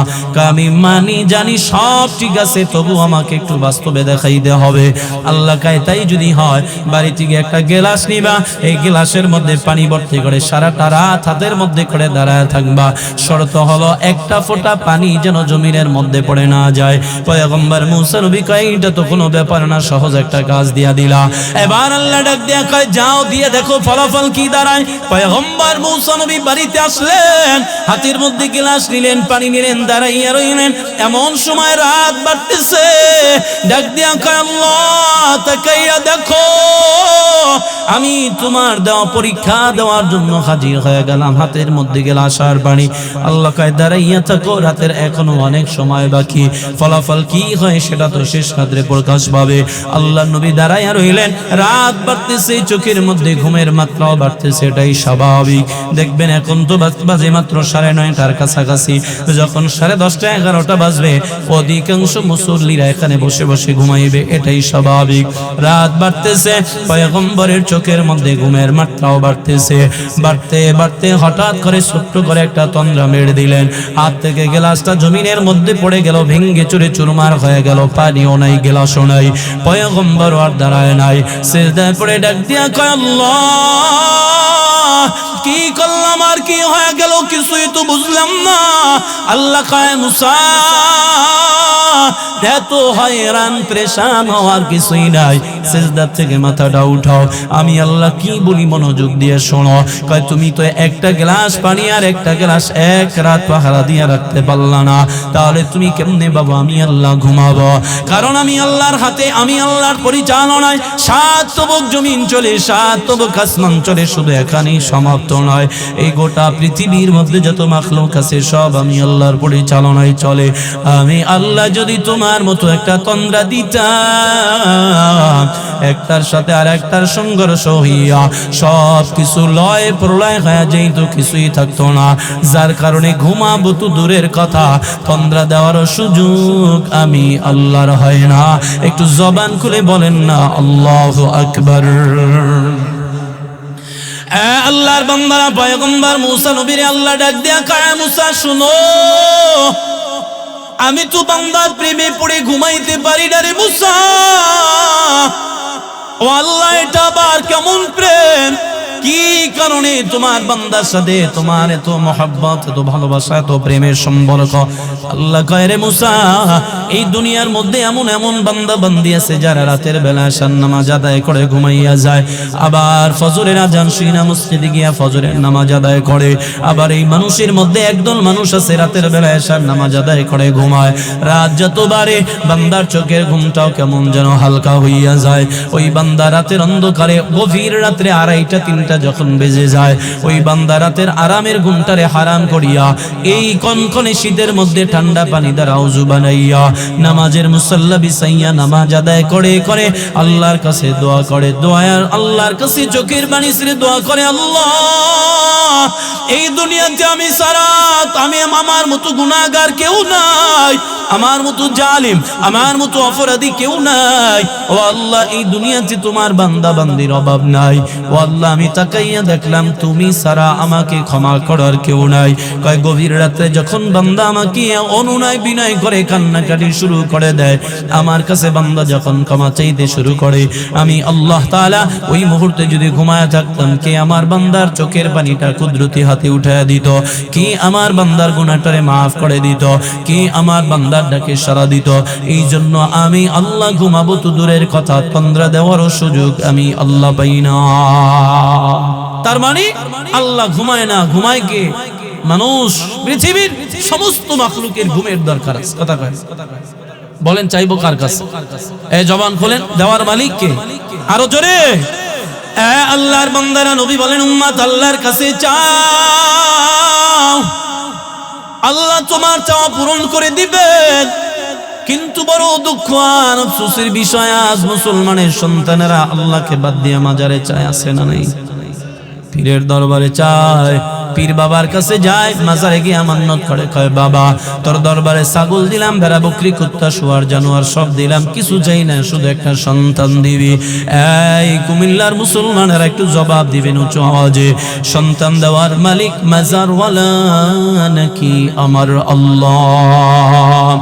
আমি মানি, জানি, সব ঠিক আছে, তবু আমাকে একটু বাস্তবে দেখাইতে হবে। আল্লাহ কয় তাই যদি হয়, বাড়ি থেকে একটা গ্লাস নিবা, এই গ্লাসের মধ্যে পানি ভর্তি করে সারাটা রাত হাতের মধ্যে করে দাঁড়ায় থাকবা। শর্ত হলো একটা ফোঁটা পানি যেন জমিনের মধ্যে পড়ে না যায়। পয়গম্বর মুসা নবী কয় এটা তো কোনো ব্যাপার না, সহজ একটা কাজ দিয়া দিলা। এবার আল্লাহ ডাক দিয়া কয় যাও দিয়ে দেখো ফলাফল কি দাঁড়ায়। পয়গম্বর মুসা নবী বাড়িতে আসলেন, হাতের মধ্যে গ্লাস নিলেন, পানি নিলেন, দাঁড়াইয়া রইলেন। এমন সময় রাত বাড়তেছে, ডাক দিয়া কয় আল্লাহ তাকাইয়া দেখো, আমি তোমার দেওয়া পরীক্ষা দেওয়ার জন্য হাজির হয়ে গেলাম, হাতের মধ্যে গেলাস আর পানি। আল্লাহ কয় দাঁড়াইয়া থাকো, রাতের এখনো অনেক সময় বাকি, ফলাফল কি হয় সেটা তো শেষ রাত্রে প্রকাশ পাবে। আল্লাহ নবী দাঁড়াইয়া রইলেন, রাত বাড়তেছে, চোখের মধ্যে ঘুমের মাত্রাও বাড়তেছে, এটাই স্বাভাবিক। দেখবেন এখন তো বাজে মাত্র 9:30টার কাছাকাছি, যখন 10:30 11টা বাজবে অধিকাংশ মুসল্লিরা এখানে বসে বসে ঘুমাইবে, এটাই স্বাভাবিক। রাত বাড়তেছে, পয়গম্বরের চোখের মধ্যে ঘুমের মাত্রাও বাড়তেছে। বাড়তে বাড়তে হঠাৎ করে ছোট্ট করে একটা তন্দ্রা মেরে দিলেন, হাত থেকে গ্লাসটা জমিনের মধ্যে পড়ে গেল, ভেঙ্গে চুরে চুরমার হয়ে গেল, পানিও নাই, গ্লাসও নাই, পয়গম্বর আর দাঁড়ায় নাই, সিজদায় পড়ে ডাক দিয়া কয় আল্লাহ, কি করলাম আর কি হয়ে গেল কিছুই তো বুঝলাম না। আল্লাহ কয় মুসা, এত হয়রান পেরেশান হওয়ার কিছুই নাই, সিজদা থেকে মাথাটা উঠাও, আমি আল্লাহ কি বলি মনোযোগ দিয়ে শোনো। কয় তুমি তো একটা গ্লাস পানি আর একটা গ্লাস এক রাত পাহারা দিয়ে রাখতে পারলা না, তাহলে তুমি কেমনে বাবা আমি আল্লাহ ঘুমাবো? কারণ আমি আল্লাহর হাতে, আমি আল্লাহর পরিচালনায় 7 তবক জমিন চলে, 7 তবক আসমান চলে। শুধু এখানেই সমাপ্ত নয়, এই গোটা পৃথিবীর মধ্যে যত মাখলুক আছে সব আমি আল্লাহর পরিচালনায় চলে। আমি আল্লাহ যদি তোমার মতো একটা তন্দ্রা দিতাম, একটার সাথে আর একটার সংঘর্ষ হইয়া সব কিছু লয় প্রলয় হয়ে যেত, কিছুই থাকতো না, যার কারণে ঘুমাবো তো দূরের কথা, তন্দ্রা দেওয়ার সুযোগ আমি আল্লাহর হয় না। একটু জবান খুলে বলেন না আল্লাহু আকবার। আল্লাহর বান্দারা পয়গম্বর মুসা নবীরে আল্লাহ ডাক দিয়া কয় মুসা শুনো, আমি তো বান্দার প্রেমে পড়ে ঘুমাইতে পারি না রে মুসা। ও আল্লাহ, এটা আবার কেমন প্রেম? কি কারণে তোমার বান্দার সাথে তোমার এত মহব্বত, এত ভালোবাসা, এত প্রেমের সম্পর্ক? আল্লাহ কয় রে মুসা, এই দুনিয়ার মধ্যে এমন এমন বান্দা বান্দি আছে যারা রাতের বেলা ঈশার নামাজ আদায় করে ঘুমাইয়া যায়, আবার ফজরের আজান শুনে না মসজিদে গিয়া ফজরের নামাজ আদায় করে। আবার এই মানুষের মধ্যে একদল মানুষ আছে রাতের বেলা ঈশার নামাজ আদায় করে ঘুমায়, রাত যত বাড়ে বান্দার চোখের ঘুমটাও কেমন যেন হালকা হইয়া যায়। ওই বান্দা রাতের অন্ধকারে গভীর রাত্রে 2:30 3টা যখন বেজে যায়, ওই বান্দা রাতের আরামের ঘুমটারে হারাম করিয়া এই কনকনে শীতের মধ্যে ঠান্ডা পানি দ্বারা ওযু বানাইয়া নামাজের মুসাল্লা বিছাইয়া নামাজ আদায় করে করে আল্লাহর কাছে দোয়া করে, দোয়ার আল্লাহর কাছে চোখের পানি ছেড়ে দোয়া করে, আল্লাহ এই দুনিয়াতে আমি সারা, আমি আমার মতো গুনাহগার কেউ নাই, আমার মতো জালিম, আমার মতো অপরাধী কেউ নাই। ও আল্লাহ, এই দুনিয়াতে তোমার বান্দা বান্দির অভাব নাই। ও আল্লাহ, আমি তাকাইয়া দেখলাম তুমি সারা আমাকে ক্ষমা করার কেউ নাই। কয় গভীর রাতে যখন বান্দা আমাকে অনুনয় বিনয় করে কান্নাকাটি শুরু করে দেয়, আমার কাছে বান্দা যখন ক্ষমা চাইতে শুরু করে, আমি আল্লাহ তাআলা ওই মুহূর্তে যদি ঘুমায়া থাকতাম, কে আমার বান্দার চোখের পানিটা কুদরতি হাতে উঠায়া দিত, কি আমার বান্দার গুনাহটারে মাফ করে দিত, কি আমার বান্দার ডাকে সাড়া দিত। এই জন্য আমি আল্লাহ ঘুমাবো তো দূরের কথা, তন্দ্রা দেওয়ারও সুযোগ আমি আল্লাহ পাই না। তার মানে আল্লাহ ঘুমায় না, ঘুমায় কে? মানুষ। পৃথিবীর সমস্ত মাখলুকের ঘুমের দরকার আছে। কথা কয়, বলেন চাইবো কার কাছে? এই জবান খোলেন, দেওয়ার মালিক কে? আরো জোরে। আল্লাহর বান্দারা, নবী বলেন উম্মত আল্লাহর কাছে চাও, আল্লাহ তোমার চাওয়া পূরণ করে দিবেন। কিন্তু বড় দুঃখ আর আফসোসের বিষয়, আজ মুসলমানের সন্তানেরা আল্লাহকে বাদ দিয়ে মাজারে চায়, আছে না নাই? পীরের দরবারে চায়, পীর বাবার কাছে যায়, মাজারে গিয়ে আমানত করে, কয় বাবা তোর দরবারে ছাগল দিলাম, ভেড়া বকরি কুত্তা শুয়ার জানোয়ার সব দিলাম, কিছু চাই না, শুধু একটা সন্তান দিবি। এই কুমিল্লার মুসলমানেরা একটু জবাব দিবেন উচ্চ আওয়াজে, সন্তান দেওয়ার মালিক মাজারওয়ালা নাকি আমার আল্লাহ?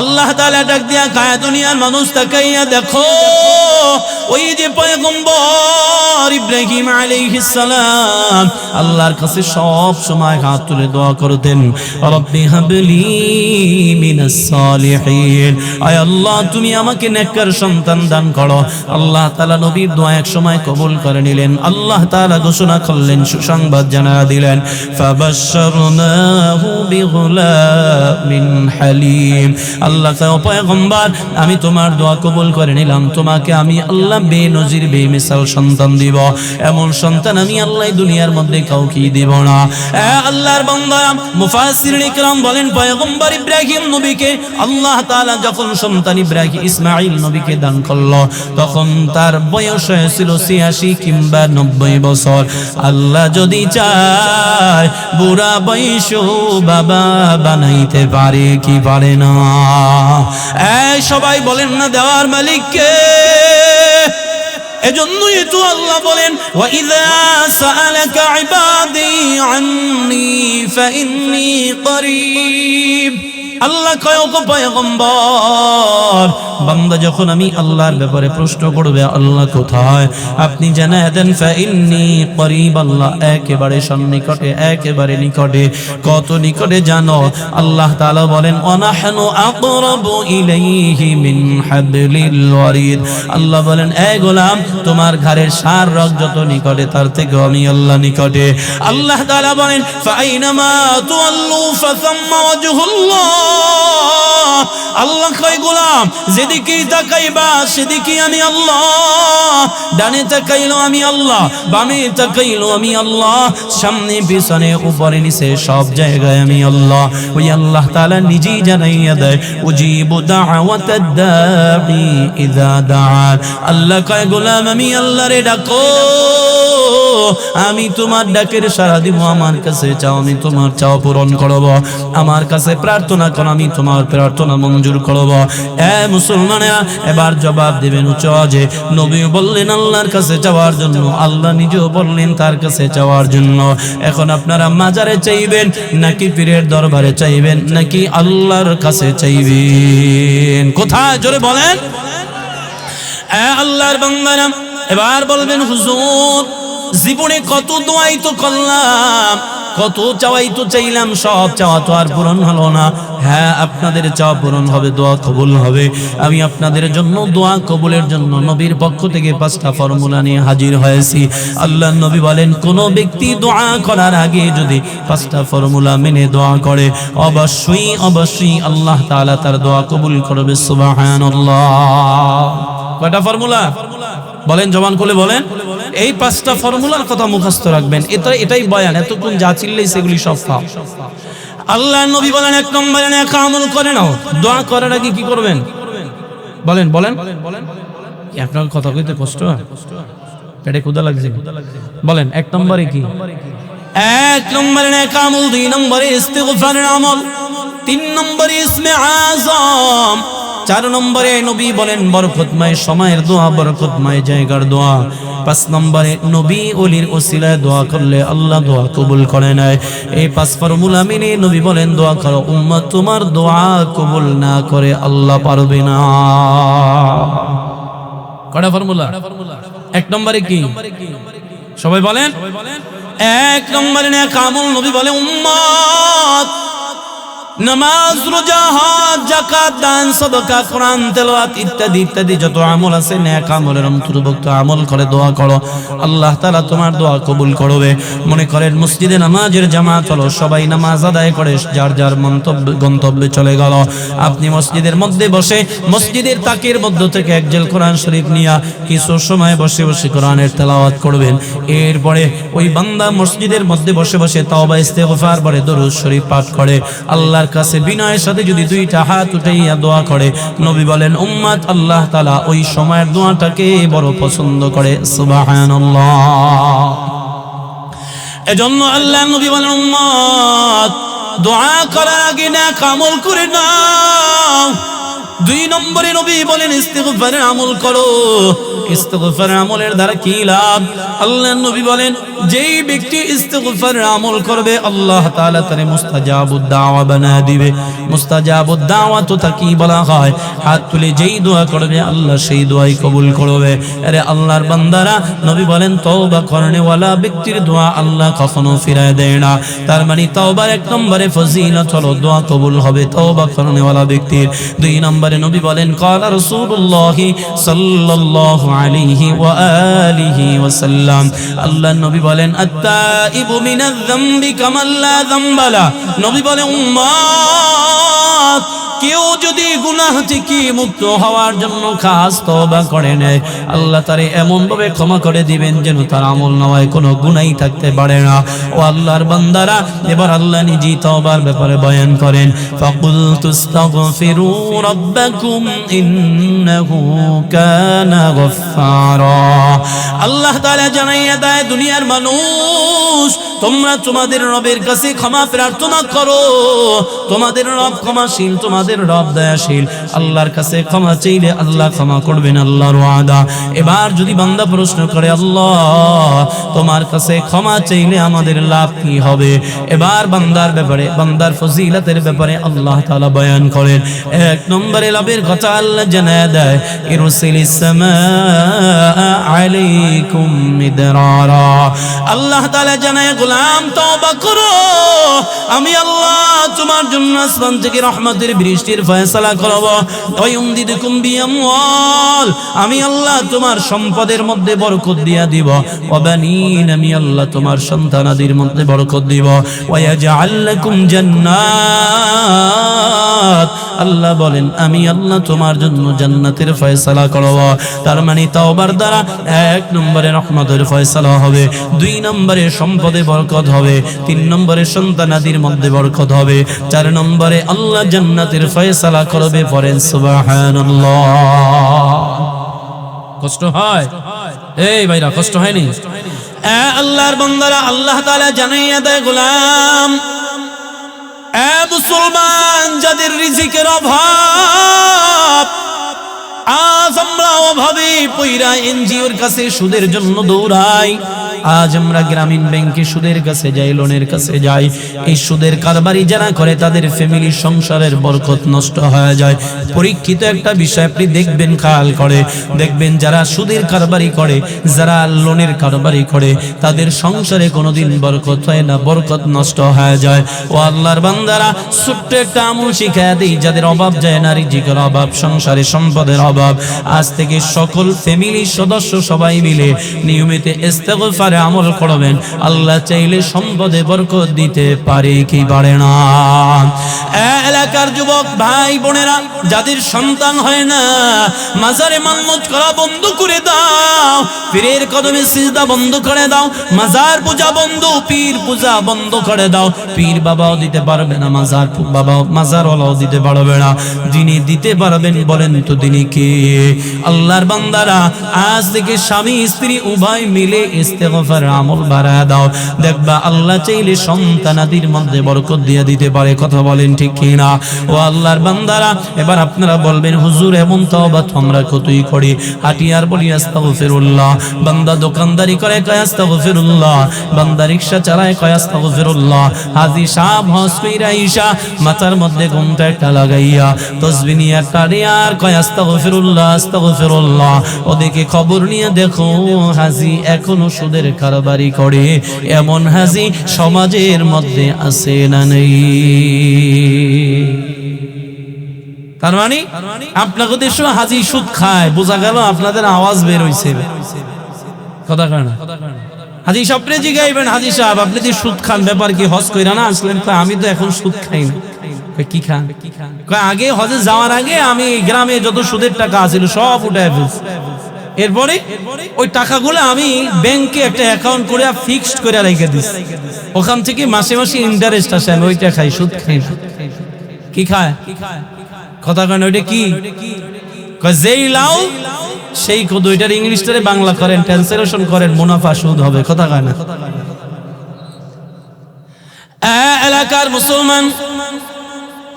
আল্লাহ তাআলা ডাক দিয়া কায়া দুনিয়ার মানুষ তাকাইয়া দেখো, ওই যে পয়গম্বর ইব্রাহিম আলাইহিস সালাম আল্লাহর কাছে সব সময় হাত তুলে দোয়া করতেন, রব্বি হাবলি মিনাস সালিহিন, আয় আল্লাহ তুমি আমাকে নেককার সন্তান দান করো। আল্লাহ তাআলা নবীর দোয়া এক সময় কবুল করে নিলেন। আল্লাহ তাআলা ঘোষণা করলেন, সুসংবাদ জানায়া দিলেন, ফাবাশশারনাহু বিগুলামিন হালিম। আল্লাহ তাআলা পয়গম্বর, আমি তোমার দোয়া কবুল করে নিলাম, তোমাকে আমি আল্লাহ আল্লাহ বেনজির বেমিসাল সন্তান দিব, এমন সন্তান আমি আল্লাহ দুনিয়ার মধ্যে কাউকে দিব না। আল্লাহর বান্দা মুফাসসিরিন ইকরাম বলেন পয়গম্বর ইব্রাহিম নবীকে আল্লাহ তাআলা যখন সন্তান ইব্রাহিম ইসমাঈল নবীকে দান করলো তখন তার বয়স হয়েছিল ৮৬ কিংবা ৯০ বছর। আল্লাহ যদি চায় বুড়া বয়সও বাবা বানাইতে পারে কি পারে না? সবাই বলেন না দেওয়ার মালিক কে? এজন্যই তো আল্লাহ বলেন ওয়া ইযা সাআলাকা ইবাদি আন্নী ফাইন্নী করিব। আল্লাহ কয় ওগো পয়গম্বর, বান্দা যখন আমি আল্লাহর ব্যাপারে প্রশ্ন করবে আল্লাহ কোথায়, আপনি জানায় দেন ফাইন্নী করিব, আল্লাহ একেবারে সন্নিকটে, একেবারে নিকটে। কত নিকটে জানো? আল্লাহ তাআলা বলেন ওয়ানাহনু আকরাবু ইলাইহি মিন হাবলিল ওয়ারিদ। আল্লাহ বলেন এ গোলাম, তোমার ঘাড়ের সার রগ যত নিকটে তার থেকে আমি আল্লাহ নিকটে। আল্লাহ তাআলা বলেন ফাইনামা তুআল্লু ফাসাম্মা ওয়াজহুল্লাহ। আল্লাহ কয় গোলাম যেদিকেই তাকাইবা সেদিকেই আমি আল্লাহ, ডানে তাকাইলো আমি আল্লাহ, বামে তাকাইলো আমি আল্লাহ, সামনে পিছনে উপরে নিচে সব জায়গায় আমি আল্লাহ। ওই আল্লাহ তাআলা নিজেই জানাইয়া দেয় উজিবু দাওয়াতাদ দাঈ ইযা দাআন। আল্লাহ কয় গোলাম আমি আল্লাহরে ডাকো, আমি তোমার ডাকের সাড়া দিব। আমার কাছে চাও, আমি তোমার চাওয়া পূরণ করব। আমার কাছে প্রার্থনা করো, আমি তোমার প্রার্থনা মঞ্জুর করব। মুসলমানেরা এবার জবাব দিবেন উচ্চ যে নবী বললেন আল্লাহর কাছে চাওয়ার জন্য, আল্লাহ নিজেও বললেন তার কাছে চাওয়ার জন্য। এখন আপনারা মাজারে চাইবেন নাকি পীরের দরবারে চাইবেন নাকি আল্লাহর কাছে চাইবেন? কোথায় জোরে বলেন? আল্লাহর বান্দারা এবার বলবেন হুজুর জীবনে কত দোয়াই তো করলাম, কত চাওয়াই তো চাইলাম, সব চাওয়া তো আর পূরণ হলো না। হ্যাঁ, আপনাদের চাওয়া পূরণ হবে, দোয়া কবুল হবে। আমি আপনাদের জন্য দোয়া কবুলের জন্য নবীর পক্ষ থেকে 5টা ফর্মুলা নিয়ে হাজির হয়েছি। আল্লাহ নবী বলেন কোন ব্যক্তি দোয়া করার আগে যদি 5টা ফর্মুলা মেনে দোয়া করে অবশ্যই অবশ্যই আল্লাহ তাআলা তার দোয়া কবুল করবে। সুবহানাল্লাহ। কয়টা ফর্মুলা বলেন? জবান খুলে বলেন। এই 5টা ফর্মুলার কথা মুখস্থ রাখবেন। এটাই বয়ান, এতক্ষণ যা চিল্লেই সেগুলি সব পাও। আল্লাহ নবী বলেন 1 নম্বরে এক আমল করে নাও। দোয়া করার আগে কি করবেন বলেন? বলেন কি আপনার কথা কইতে কষ্ট হয়? পেটে ক্ষুধা লাগছে? বলেন 1 নম্বরে কি? 1 নম্বরে এক আমল, 2 নম্বরে ইস্তিগফারের আমল, 3 নম্বরে ইসমে আযম, 4 নম্বরে নবী বলেন বরকতময় সময়ের দোয়া, বরকতময় জায়গার দোয়া, 5 নম্বরে নবী ওলির ওসিলায় দোয়া করলে আল্লাহ দোয়া কবুল করে নেয়। এই 5 ফর্মুলা মেনে নবী বলেন দোয়া করো, উম্মত তোমার দোয়া কবুল না করে আল্লাহ পারবে না। কয়টা ফর্মুলা? 1 নম্বরে কি? সবাই বলেন। 1 নম্বরে নেক আমল, নবী বলে উম্মত নামাজ, রোজা, হজ, যাকাত, দান, সাদাকা, কোরআন তেলাওয়াত ইত্যাদি ইত্যাদি যত আমল আছে নেক আমলের অন্তর্ভুক্ত আমল করে দোয়া করো, আল্লাহ তাআলা তোমার দোয়া কবুল করবে। মনে করেন মসজিদে নামাজের জামাত হলো, সবাই নামাজ আদায় করে যার যার গন্তব্যে চলে গেল। আপনি মসজিদের মধ্যে বসে মসজিদের তাকের মধ্য থেকে একজেল কোরআন শরীফ নিয়া কিছু সময় বসে বসে কোরআনের তেলাওয়াত করবেন। এরপরে ওই বান্দা মসজিদের মধ্যে বসে বসে তাওবা ইস্তেগফার পড়ে, দরুদ শরীফ পাঠ করে, আল্লাহর কাছে বিনয়ের সাথে যদি 2টা হাত উঠাইয়া দোয়া করে, নবী বলেন উম্মত আল্লাহ তাআলা ওই সময়ের দোয়াটাকে বড় পছন্দ করে। সুবহানাল্লাহ। এজন্য আল্লাহ নবী বলেন উম্মত দোয়া করার আগে নেক আমল করে নাও। 2 নম্বরে নবী বলেন ইস্তিগফারের আমল করো। ইস্তিগফারের আমলের দ্বারা কি লাভ? আল্লাহ নবী বলেন যেই ব্যক্তি ইস্তিগফারের আমল করবে আল্লাহ তাআলা তারে মুস্তাজাবুদ দাওয়া বানায় দিবে। মুস্তাজাবুদ দাওয়া তো তাকে বলা হয় হাত তুলে যেই দোয়া করবে আল্লাহ সেই দোয়াই কবুল করবে। আরে আল্লাহর বান্দারা, নবী বলেন তওবা করনেওয়ালা ব্যক্তির দোয়া আল্লাহ কখনো ফিরায় দেয় না। তার মানে তওবার 1 নম্বরে ফজিলত হলো দোয়া কবুল হবে তওবা করনেওয়ালা ব্যক্তির। 2 নম্বরে নবী বলেন ক্বালা রাসূলুল্লাহ সাল্লাল্লাহু আলাইহি ওয়া আলিহি ওয়াসাল্লাম, আল্লাহ নবী বলেন আত-তাইবু মিনায-যামবি কামান লা যামবা লা। নবী বলেন উম্মত কেউ যদি গুনাহ থেকে মুক্ত হওয়ার জন্য খাস তওবা করে নেয়, আল্লাহ তারে এমন ভাবে ক্ষমা করে দিবেন যেন তার আমল নামায় কোনো গুনাহই থাকতে পারে না। ও আল্লাহর বান্দারা, এবার আল্লাহ নিজেই তওবার ব্যাপারে বয়ান করেন, ফাকুল তুস্তাগফিরু রাব্বাকুম ইন্নাহু কানা গফফারা। আল্লাহ তাআলা জানাইয়া দেয়, দুনিয়ার মানুষ তোমরা তোমাদের রবের কাছে ক্ষমা প্রার্থনা করো, তোমাদের রব ক্ষমাশীল, তোমাদের রব দয়াশীল। আল্লাহর কাছে ক্ষমা চাইলে আল্লাহ ক্ষমা করবেন, আল্লাহর ওয়াদা। এবার যদি বান্দা প্রশ্ন করে, আল্লাহ তোমার কাছে ক্ষমা চাইলে আমাদের লাভ কি হবে? এবার বান্দার ব্যাপারে, বান্দার ফজিলতের ব্যাপারে আল্লাহ তাআলা বয়ান করেন। এক নম্বরে লাভের কথা আল্লাহ জানায় দেয়, ইরসিলিস সামাআ আলাইকুম মিদরারা। আল্লাহ তাআলা জানায়, গোলাম তওবা করো, আমি আল্লাহ তোমার জন্য আসমান থেকে রহমতের বৃষ্টির ফয়সালা করব। ওয়ায়ুমদিদকুম বিআমওয়াল, আমি আল্লাহ তোমার সম্পদের মধ্যে বরকত দিয়া দিব। ওয়াবানিন, আমি আল্লাহ তোমার সন্তানাদির মধ্যে বরকত দিব। ওয়ায়াজআল লাকুম জান্নাত, আল্লাহ বলেন আমি আল্লাহ তোমার জন্য জান্নাতের ফয়সালা করব। তার মানে তওবার দ্বারা এক নম্বরে রহমতের ফয়সালা হবে, দুই নম্বরে সম্পদে বরকত হবে, তিন নম্বরে সন্তানাদির মধ্যে বরকত হবে, চার নম্বরে আল্লাহ জান্নাতের ফয়সালা করবে। পড়েন সুবহানাল্লাহ। কষ্ট হয়? এই ভাইরা কষ্ট হয়নি? আল্লাহর বান্দারা, আল্লাহ তাআলা জানাইয়া দেয়, গোলাম মুসলমান, যাদের রিজিকের অভাব, আজ আমরা অভাবে পইরা এনজিওর কাছে সুদের জন্য দৌড়াই, আজ আমরা গ্রামীণ ব্যাংকে সুদের কাছে যাই, লোনের কাছে যাই। এই সুদের কারবারি যারা করে তাদের ফ্যামিলি সংসারের বরকত নষ্ট হয়ে যায়। পরীক্ষিত একটা বিষয় আপনি দেখবেন, খেয়াল করে দেখবেন, যারা সুদের কারবারি করে, যারা লোনের কারবারি করে, তাদের সংসারে কোনোদিন বরকত হয় না, বরকত নষ্ট হয়ে যায়। ও আল্লাহর বান্দারা, ছোট্ট একটা আমল শিখায় দেই, যাদের অভাব যায় না, রিজিকের অভাব, সংসারে সম্পদের অভাব, আজ থেকে সকল ফ্যামিলি সদস্য সবাই মিলে নিয়মিত ইস্তেগফার আমল করবেন। আল্লাহ চাইলে সম্পদে বরকত দিতে পারে কি পারে না? এলাকার যুবক ভাই বোনেরা, যাদের সন্তান হয় না, মাজারে মান্নত করা বন্ধ করে দাও, পীরের কদমে সিজদা বন্ধ করে দাও, মাজার পূজা বন্ধ, পীর পূজা বন্ধ করে দাও। পীর বাবাও দিতে পারবে না, মাজার বাবাও, মাজারওয়ালাও দিতে পারবে না। যিনি দিতে পারবেন বলেন তো তিনি কে? আল্লাহর বান্দারা, আজ থেকে স্বামী স্ত্রী উভয় মিলে ইস্তেগফার আমল বাড়ায় দাও, দেখবা আল্লাহ চাইলে সন্তানাদির মধ্যে বরকত দিয়ে দিতে পারে। কথা বলেন ঠিক কি না? ও আল্লাহর বান্দারা, এবার আপনারা বলবেন, হুজুর এমন তওবা তো আমরা কতই করি, হাটিয়ার বলি আস্তাগফিরুল্লাহ, বান্দা দোকানদারি করে কয় আস্তাগফিরুল্লাহ, বান্দা রিকশা চালায় কয় আস্তাগফিরুল্লাহ, হাজি সাহেব হজ কইরা আইসা মাথার মধ্যে ঘুমটা একটা লাগাইয়া তাসবিহ নিয়ে কারিয়ার কয় আস্তাগফিরুল্লাহ আস্তাগফিরুল্লাহ। ওদিকে খবর নিয়ে দেখো, হাজি এখনো সুদের কারবারি করে, এমন হাজি সমাজের মধ্যে আছে না নেই? তার মানে আপনাদের দেশে হাজি সুদ খায়, বোঝা গেল আপনাদের আওয়াজ বের হইছে। কথা কয় না? হাজি সাহেবরে জিগাইবেন, হাজি সাহেব আপনি যে সুদ খান, ব্যাপার কি? হজ কইরা না আসলেন? আমি তো এখন সুদ খাই না। কি খান? আগে হজে যাওয়ার আগে আমি গ্রামে যত সুদের টাকা আছিল সব উঠায় ফেলছি, এরপরে ওই টাকাগুলো আমি ব্যাংকে একটা অ্যাকাউন্ট করে ফিক্সড করে রেখে দিচ্ছি, ওখান থেকে মাসে মাসে ইন্টারেস্ট আসে, আমি ওইটা খাই, সুদ খাই না। কি খায়? কথা কয় না? ওইটা কি? যেই লাউ সেই কদু। এটার ইংলিশটারে বাংলা করেন, ট্রান্সলেশন করেন, মুনাফা সুদ হবে। কথা কয় না? এলাকার মুসলমান,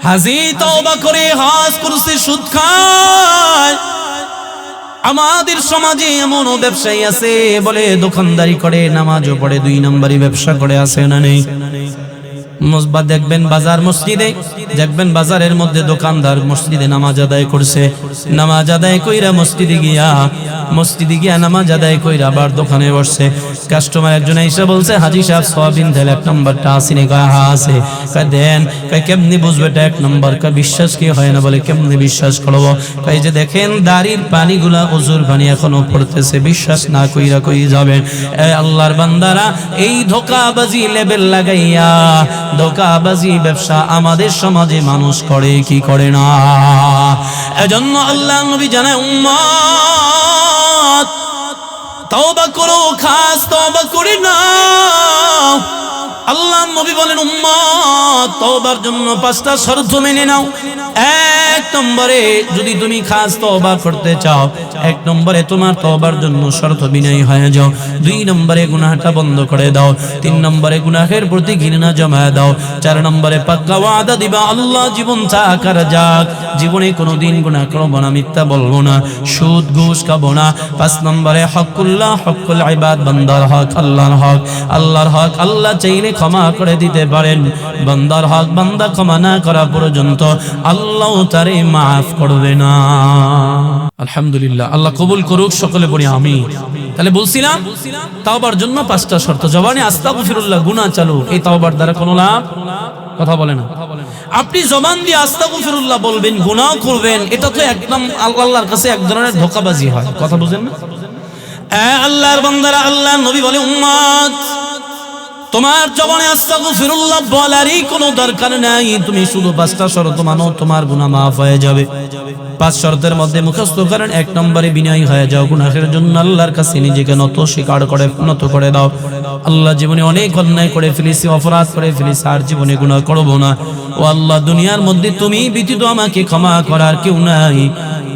হাজি তওবা করে হজ করছে, সুদ খায়। আমাদের সমাজে এমনও ব্যবসায়ী আছে, বলে দোকানদারি করে, নামাজও পড়ে, 2 নম্বরই ব্যবসা করে, আছে না নেই? মসজিদ দেখবেন, বাজার মসজিদে দেখবেন, বাজারের মধ্যে দোকানদার মসজিদে নামাজ আদায় করছে, নামাজ আদায় কইরা মসজিদে গিয়া নামাজ আদায় কইরা আবার দোকানে বসছে। কাস্টমার একজন এসে বলছে, হাজি সাহেব সোয়াবিন তেল 1 নম্বরটা আসেনি? কয় হ্যাঁ আছে। কয় দেন। কয় কেমনি বুঝবে এটা 1 নম্বর? কয় বিশ্বাস কি হয় না? বলে কেমনি বিশ্বাস করবো? কয় যে দেখেন দাড়ির পানিগুলা ওজুর পানি এখনো পড়তেছে, বিশ্বাস না কইরা কই যাবেন? আল্লাহর বান্দারা, এই ধোকাবাজি লেবেল লাগাইয়া ধোঁকাবাজি ব্যবসা আমাদের সমাজে মানুষ করে কি করে না। এজন্য আল্লাহ নবী জানায় উম্মত তওবা করো, খাস তওবা করে নাও। আল্লাহ নবী বলেন উম্মত তওবার জন্য 5টা শর্ত মেনে নাও। 1 নম্বরে যদি তুমি খাস তওবা করতে চাও, 1 নম্বরে তোমার তওবার জন্য শর্ত বিনয়ী হয়ে যাও। 2 নম্বরে গুনাহটা বন্ধ করে দাও। 3 নম্বরে গুনাহের প্রতি ঘৃণা জমায়ে দাও। 4 নম্বরে পাক্কা ওয়াদা দিবা আল্লাহ জীবন চাকার যাক, জীবনে কোনোদিন গুনাহ করব না, মিথ্যা বলবো না, সুদ ঘুষ খাবো না। 5 নম্বরে হকুল্লাহ হকুল ইবাদ, বান্দার হক আল্লাহর হক, আল্লাহর হক আল্লাহ চাইলে ক্ষমা করে দিতে পারেন, বান্দার হক বান্দা ক্ষমা না করা পর্যন্ত আল্লাহ তারে মাফ করবে না। আলহামদুলিল্লাহ, আল্লাহ কবুল করুক, সকলে বলি আমিন। তাহলে বলছিলাম তাওবার জন্য 5টা শর্ত। জবানে আস্তাগফিরুল্লাহ গুনাহ চালু, এই তাওবার দ্বারা কোনো লাভ, কথা বলে না। আপনি জবান দিয়ে আস্তাগফিরুল্লাহ বলবেন, গুনাহ করবেন, এটা তো একদম আল্লাহর কাছে এক ধরনের ধোঁকাবাজি হয়, কথা বুঝেন না? আল্লাহর বান্দারা, আল্লাহ নবী বলে উম্মত তোমার জবানে আস্তাগফিরুল্লাহ বলারই কোনো দরকার নাই, তুমি শুধু 5টা শর্ত মানো, তোমার গুনাহ মাফ হয়ে যাবে। 5 শর্তের মধ্যে মুখস্থ করেন। 1 নম্বরে বিনয়ী হয়ে যাও, গুনাহের জন্য আল্লাহর কাছে নিজেকে নত করে দাও। আল্লাহ জীবনে অনেক অন্যায় করে ফেলেছি, অপরাধ করে ফেলেছি, আর জীবনে গুনাহ করব না। ও আল্লাহ দুনিয়ার মধ্যে তুমি ব্যতীত আমাকে ক্ষমা করার কেউ নাই,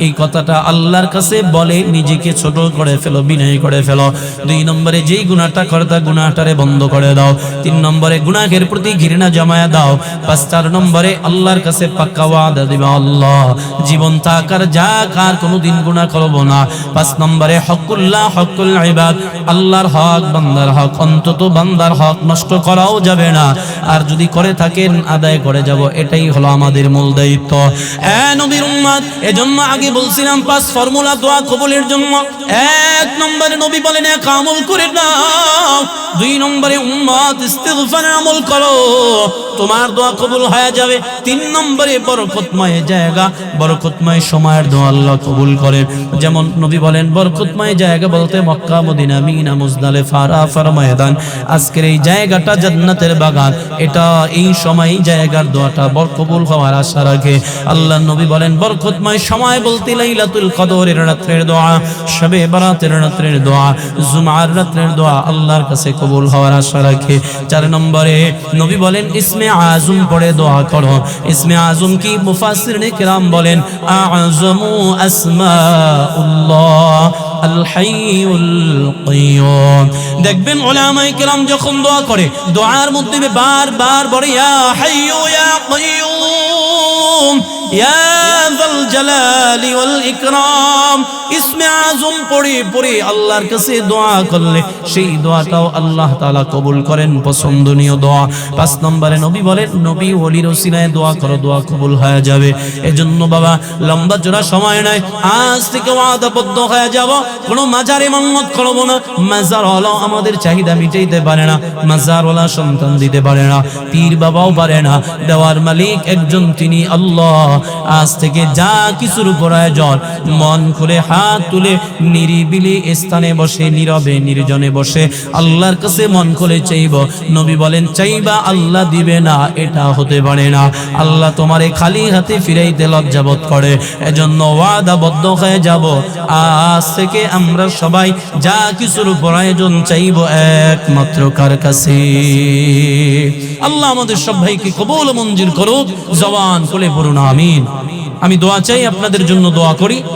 এই কথাটা আল্লাহর কাছে বলে নিজেকে ছোট করে ফেলো, বিনয় করে ফেলো। 2 নম্বরে যেই গুনাহটা করতা গুনাহটারে বন্ধ করে দাও। 3 নম্বরে গুনাহের প্রতি ঘৃণা জমায়া দাও। 4 নম্বরে আল্লাহর কাছে পাক্কা ওয়াদা দিবা আল্লাহ জীবন থাকার যাক আর কোনোদিন গুনাহ করব না। 5 নম্বরে হকুল্লাহ হকুল ইবাদ, আল্লাহর হক বান্দার হক, অন্তত বান্দার হক নষ্ট করাও যাবে না, আর যদি করে থাকেন আদায় করে যাব, এটাই হলো আমাদের মূল দায়িত্ব। নবীর উম্মত, এজন্য আগে বলছিলাম 5 ফর্মুলা দোয়া কবুলের জন্য। 1 নম্বরে নবী বলেন এক আমল করে নাও। 2 নম্বরে উম্মত ইস্তিগফার আমল করো, তোমার দোয়া কবুল হয়ে যাবে। 3 নম্বরে বরকতময় জায়গা, বরকতময় সময়ের দোয়া আল্লাহ কবুল করেন। যেমন নবী বলেন বরকতময় জায়গা বলতে মক্কা, মদিনা, মিনা, মুজদালিফা, আরাফার ময়দান। আজকের এই জায়গাটা জান্নাতের বাগান, এটা এই সময় জায়গার দোয়াটা কবুল হওয়ার আশা রাখে। আল্লাহ নবী বলেন বরকতময় সময় বলতে লাইলাতুল কদরের রাতের দোয়া, শবে বরাতের রাতের দোয়া, জুমার রাতের দোয়া আল্লাহর কাছে কবুল হওয়ার আশা রাখে। 4 নম্বরে নবী বলেন ইসমে আজম পড়ে দোয়া করো। ইসমে আজম কি? মুফাসসিরিনে কিরাম বলেন আযমু আসমাউল্লাহ আল হাইয়ুল কাইয়ুম। দেখবেন উলামায়ে কিরাম যখন দোয়া করে, দোয়ার মধ্যে বারবার বলে ইয়া হাইয়ু ইয়া কাইয়ুম ইয়া যাল জালালি ওয়াল ইকরাম। ইসমে আজম পড়ে আল্লাহর কাছে দোয়া করলে সেই দোয়াটাও আল্লাহ তাআলা কবুল করেন, পছন্দনীয় দোয়া। 5 নম্বরে নবী বলেন নবী ওলির ওসিলায় দোয়া করো, দোয়া কবুল হয়ে যাবে। এজন্য বাবা লম্বা চড়া সময় নাই, আজ থেকে ওয়াদাবদ্ধ হয়ে যাব, কোনো মাজারে মান্নত করব না। মাজার হলো আমাদের চাহিদা মিটাইতে পারে না, মাজার ওয়ালা সন্তান দিতে পারে না, পীর বাবাও পারে না, দেওয়ার মালিক একজন, তিনি আল্লাহ। আজ থেকে যা কিছুর প্রয়োজন মন খুলে হাত তুলে নিরিবিলি স্থানে বসে, নীরবে নির্জনে বসে আল্লাহর কাছে মন খুলে চাইব। নবী বলেন চাইবা আল্লাহ দিবে না, এটা হতে পারে না। আল্লাহ তোমারে খালি হাতে ফিরাইতে লজ্জাবোধ করে। এজন্য ওয়াদাবদ্ধ হয়ে যাব, আজ থেকে আমরা সবাই যা কিছুর প্রয়োজন চাইব একমাত্র কার কাছে? আল্লাহ আমাদের সবাইকে কবুল মঞ্জুর করুক। জবান খুলে পড়ুন আমিন। আমি দোয়া চাই, আপনাদের জন্য দোয়া করি।